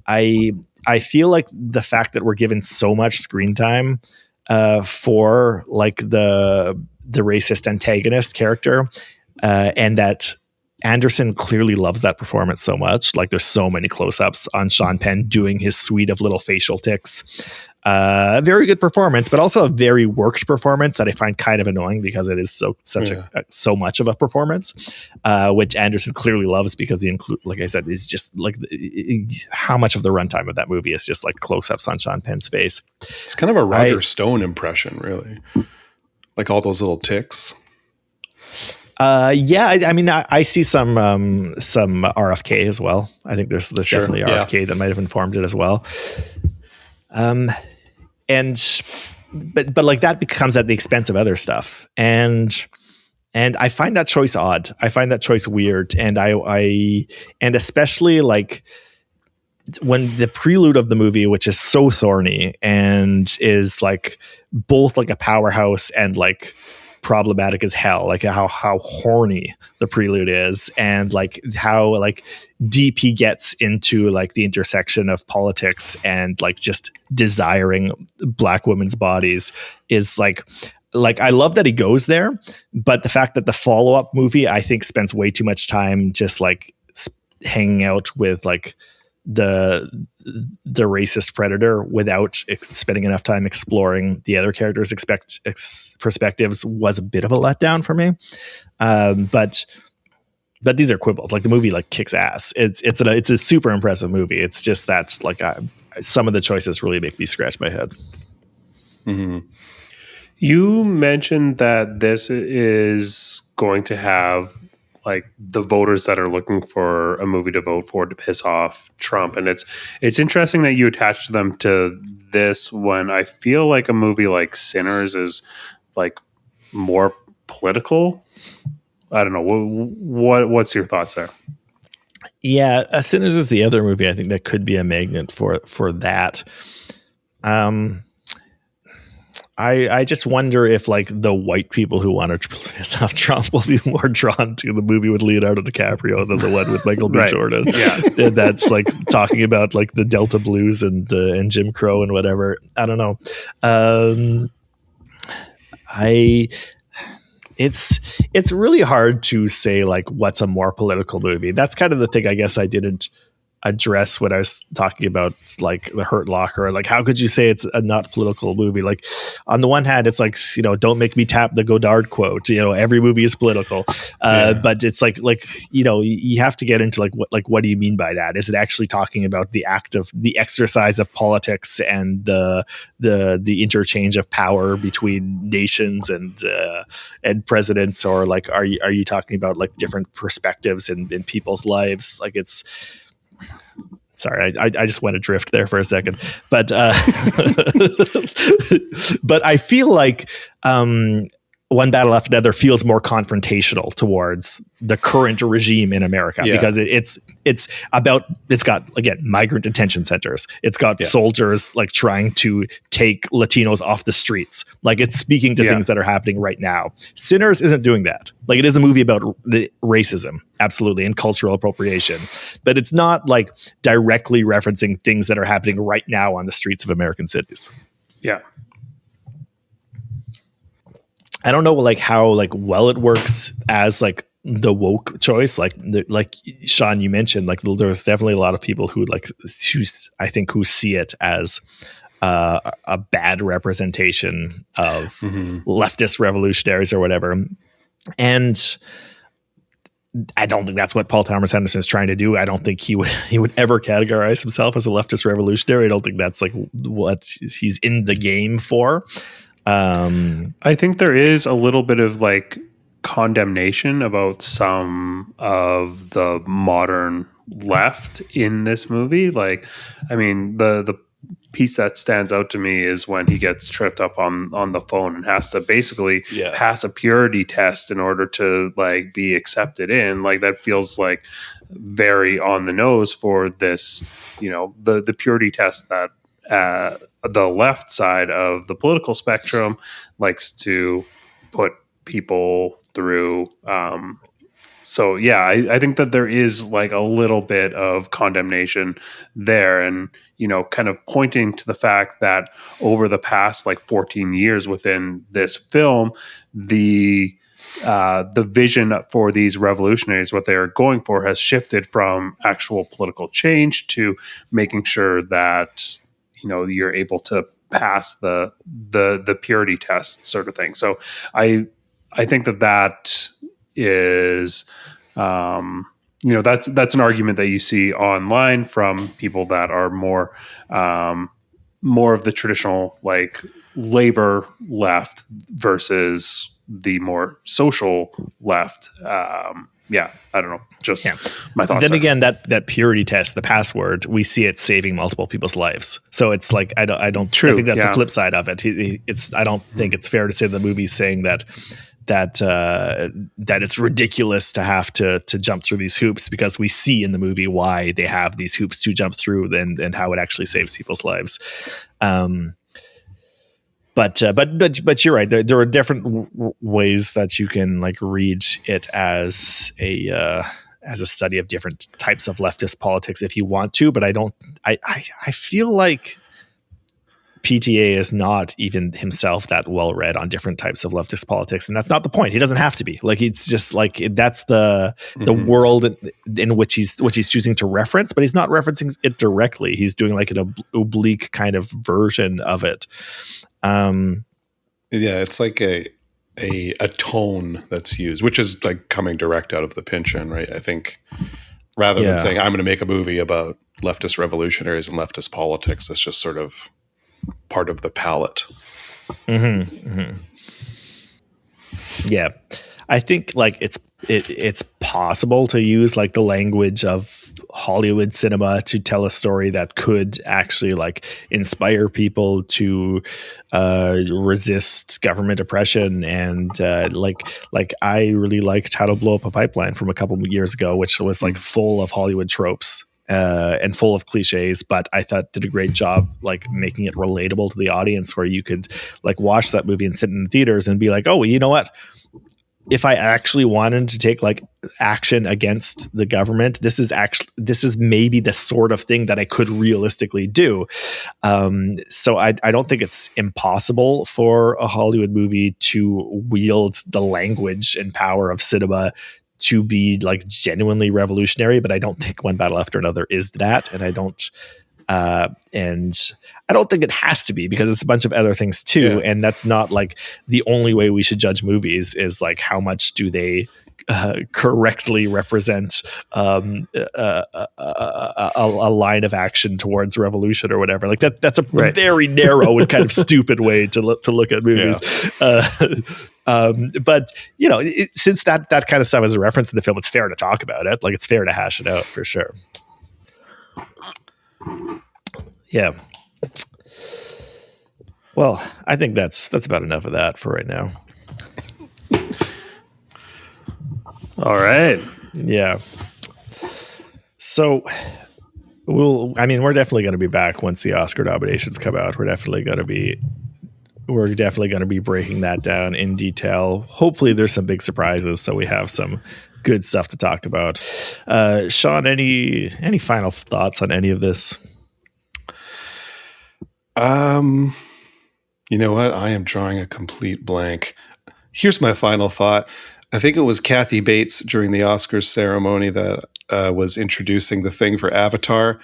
I feel like the fact that we're given so much screen time for like the racist antagonist character, and that Anderson clearly loves that performance so much. Like there's so many close-ups on Sean Penn doing his suite of little facial tics. A very good performance, but also a very worked performance that I find kind of annoying because it is so much of a performance, which Anderson clearly loves because he like I said, is just like how much of the runtime of that movie is just like close-ups on Sean Penn's face. It's kind of a Roger Stone impression, really. Like all those little tics. I mean, I see some RFK as well. I think there's definitely RFK that might have informed it as well. But like that becomes at the expense of other stuff. And I find that choice odd. I find that choice weird. And and especially like when the prelude of the movie, which is so thorny and is like both like a powerhouse and like problematic as hell, like how horny the prelude is, and like how like deep he gets into like the intersection of politics and like just desiring black women's bodies is like I love that he goes there, but the fact that the follow-up movie I think spends way too much time just like hanging out with like the racist predator without spending enough time exploring the other characters' perspectives was a bit of a letdown for me. But these are quibbles. Like the movie like kicks ass. It's a super impressive movie. It's just that like some of the choices really make me scratch my head. Mm-hmm. You mentioned that this is going to have like the voters that are looking for a movie to vote for to piss off Trump. And it's interesting that you attach them to this when I feel like a movie like Sinners is like more political. I don't know. What's your thoughts there? Yeah, Sinners is the other movie I think that could be a magnet for that. I just wonder if like the white people who want to piss off Trump will be more drawn to the movie with Leonardo DiCaprio than the one with Michael B. Right. Jordan. Yeah, And that's like talking about like the Delta Blues and Jim Crow and whatever. I don't know. It's really hard to say like what's a more political movie. That's kind of the thing I guess I didn't address when I was talking about like The Hurt Locker. Like, how could you say it's a not political movie? Like, on the one hand, it's like, you know, don't make me tap the Godard quote. You know, every movie is political, but it's like you know, you have to get into what do you mean by that? Is it actually talking about the act of the exercise of politics and the interchange of power between nations and presidents, or like are you talking about like different perspectives in people's lives? Like it's. Sorry, I just went adrift there for a second, but but I feel like One Battle After Another feels more confrontational towards the current regime in America because it's got, again, migrant detention centers. It's got soldiers like trying to take Latinos off the streets. Like it's speaking to things that are happening right now. Sinners isn't doing that. Like it is a movie about racism, absolutely, and cultural appropriation, but it's not like directly referencing things that are happening right now on the streets of American cities. Yeah. I don't know like how like well it works as like the woke choice. Like Sean, you mentioned, like there's definitely a lot of people who who see it as a bad representation of leftist revolutionaries or whatever. And I don't think that's what Paul Thomas Anderson is trying to do. I don't think he would ever categorize himself as a leftist revolutionary. I don't think that's like what he's in the game for. I think there is a little bit of like condemnation about some of the modern left in this movie. Like, I mean, the piece that stands out to me is when he gets tripped up on the phone and has to basically pass a purity test in order to like be accepted in. Like that feels like very on the nose for this, you know, the purity test that the left side of the political spectrum likes to put people through. So yeah, I think that there is like a little bit of condemnation there, and you know, kind of pointing to the fact that over the past like 14 years within this film, the vision for these revolutionaries, what they are going for, has shifted from actual political change to making sure that, you know, you're able to pass the purity test sort of thing. So I think that is, you know, that's an argument that you see online from people that are more of the traditional like labor left versus the more social left. Yeah, I don't know. Just my thoughts. Then again, that purity test, the password, we see it saving multiple people's lives. So it's like I don't. True. I think that's the flip side of it. I don't think it's fair to say the movie's saying that it's ridiculous to have to jump through these hoops, because we see in the movie why they have these hoops to jump through and how it actually saves people's lives. But you're right. There are different ways that you can like read it as a study of different types of leftist politics if you want to. But I feel like PTA is not even himself that well read on different types of leftist politics, and that's not the point. He doesn't have to be. Like it's just like that's the world in which he's choosing to reference, but he's not referencing it directly. He's doing like an oblique kind of version of it. It's like a tone that's used, which is like coming direct out of the Pynchon, right? I think rather than saying I'm going to make a movie about leftist revolutionaries and leftist politics, it's just sort of part of the palette. Yeah, I think like it's possible to use like the language of Hollywood cinema to tell a story that could actually like inspire people to resist government oppression. And like I really liked How to Blow Up a Pipeline from a couple of years ago, which was like full of Hollywood tropes and full of cliches, but I thought did a great job like making it relatable to the audience, where you could like watch that movie and sit in the theaters and be like, oh, you know what? If I actually wanted to take like action against the government, this is maybe the sort of thing that I could realistically do. So I don't think it's impossible for a Hollywood movie to wield the language and power of cinema to be like genuinely revolutionary, but I don't think One Battle After Another is that. And I don't think it has to be, because it's a bunch of other things too. Yeah. And that's not like the only way we should judge movies, is like how much do they correctly represent a line of action towards revolution or whatever. Like that's a very narrow and kind of stupid way to look at movies. Yeah. But you know, since that kind of stuff is a reference in the film, it's fair to talk about it. Like it's fair to hash it out for sure. Yeah. Well, I think that's about enough of that for right now. All right. Yeah. So we're definitely going to be back once the Oscar nominations come out. We're definitely going to be breaking that down in detail. Hopefully there's some big surprises, so we have some good stuff to talk about. Sean, any final thoughts on any of this? You know what? I am drawing a complete blank. Here's my final thought. I think it was Kathy Bates during the Oscars ceremony that was introducing the thing for Avatar,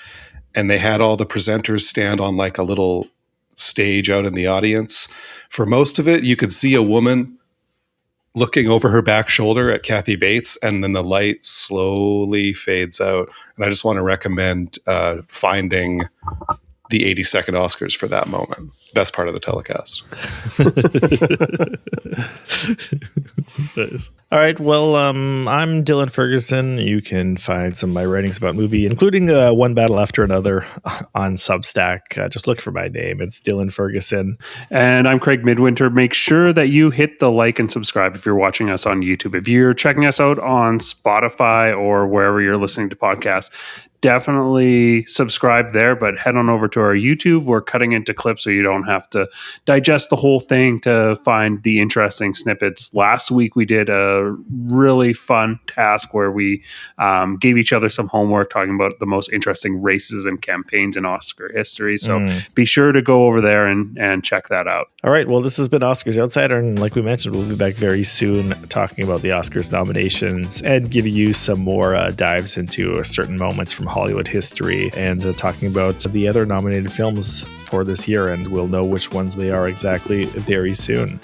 and they had all the presenters stand on like a little stage out in the audience. For most of it, you could see a woman looking over her back shoulder at Kathy Bates, and then the light slowly fades out. And I just want to recommend finding the 80-second Oscars for that moment. Best part of the telecast. All right. Well, I'm Dylan Ferguson. You can find some of my writings about movie, including One Battle After Another, on Substack. Just look for my name. It's Dylan Ferguson. And I'm Craig Midwinter. Make sure that you hit the like and subscribe if you're watching us on YouTube. If you're checking us out on Spotify or wherever you're listening to podcasts, definitely subscribe there, but head on over to our YouTube. We're cutting into clips so you don't have to digest the whole thing to find the interesting snippets. Last week, we did a really fun task where we gave each other some homework talking about the most interesting races and campaigns in Oscar history. So be sure to go over there and check that out. All right. Well, this has been Oscars Outsider. And like we mentioned, we'll be back very soon talking about the Oscars nominations and giving you some more dives into certain moments from Hollywood history, and talking about the other nominated films for this year, and we'll know which ones they are exactly very soon.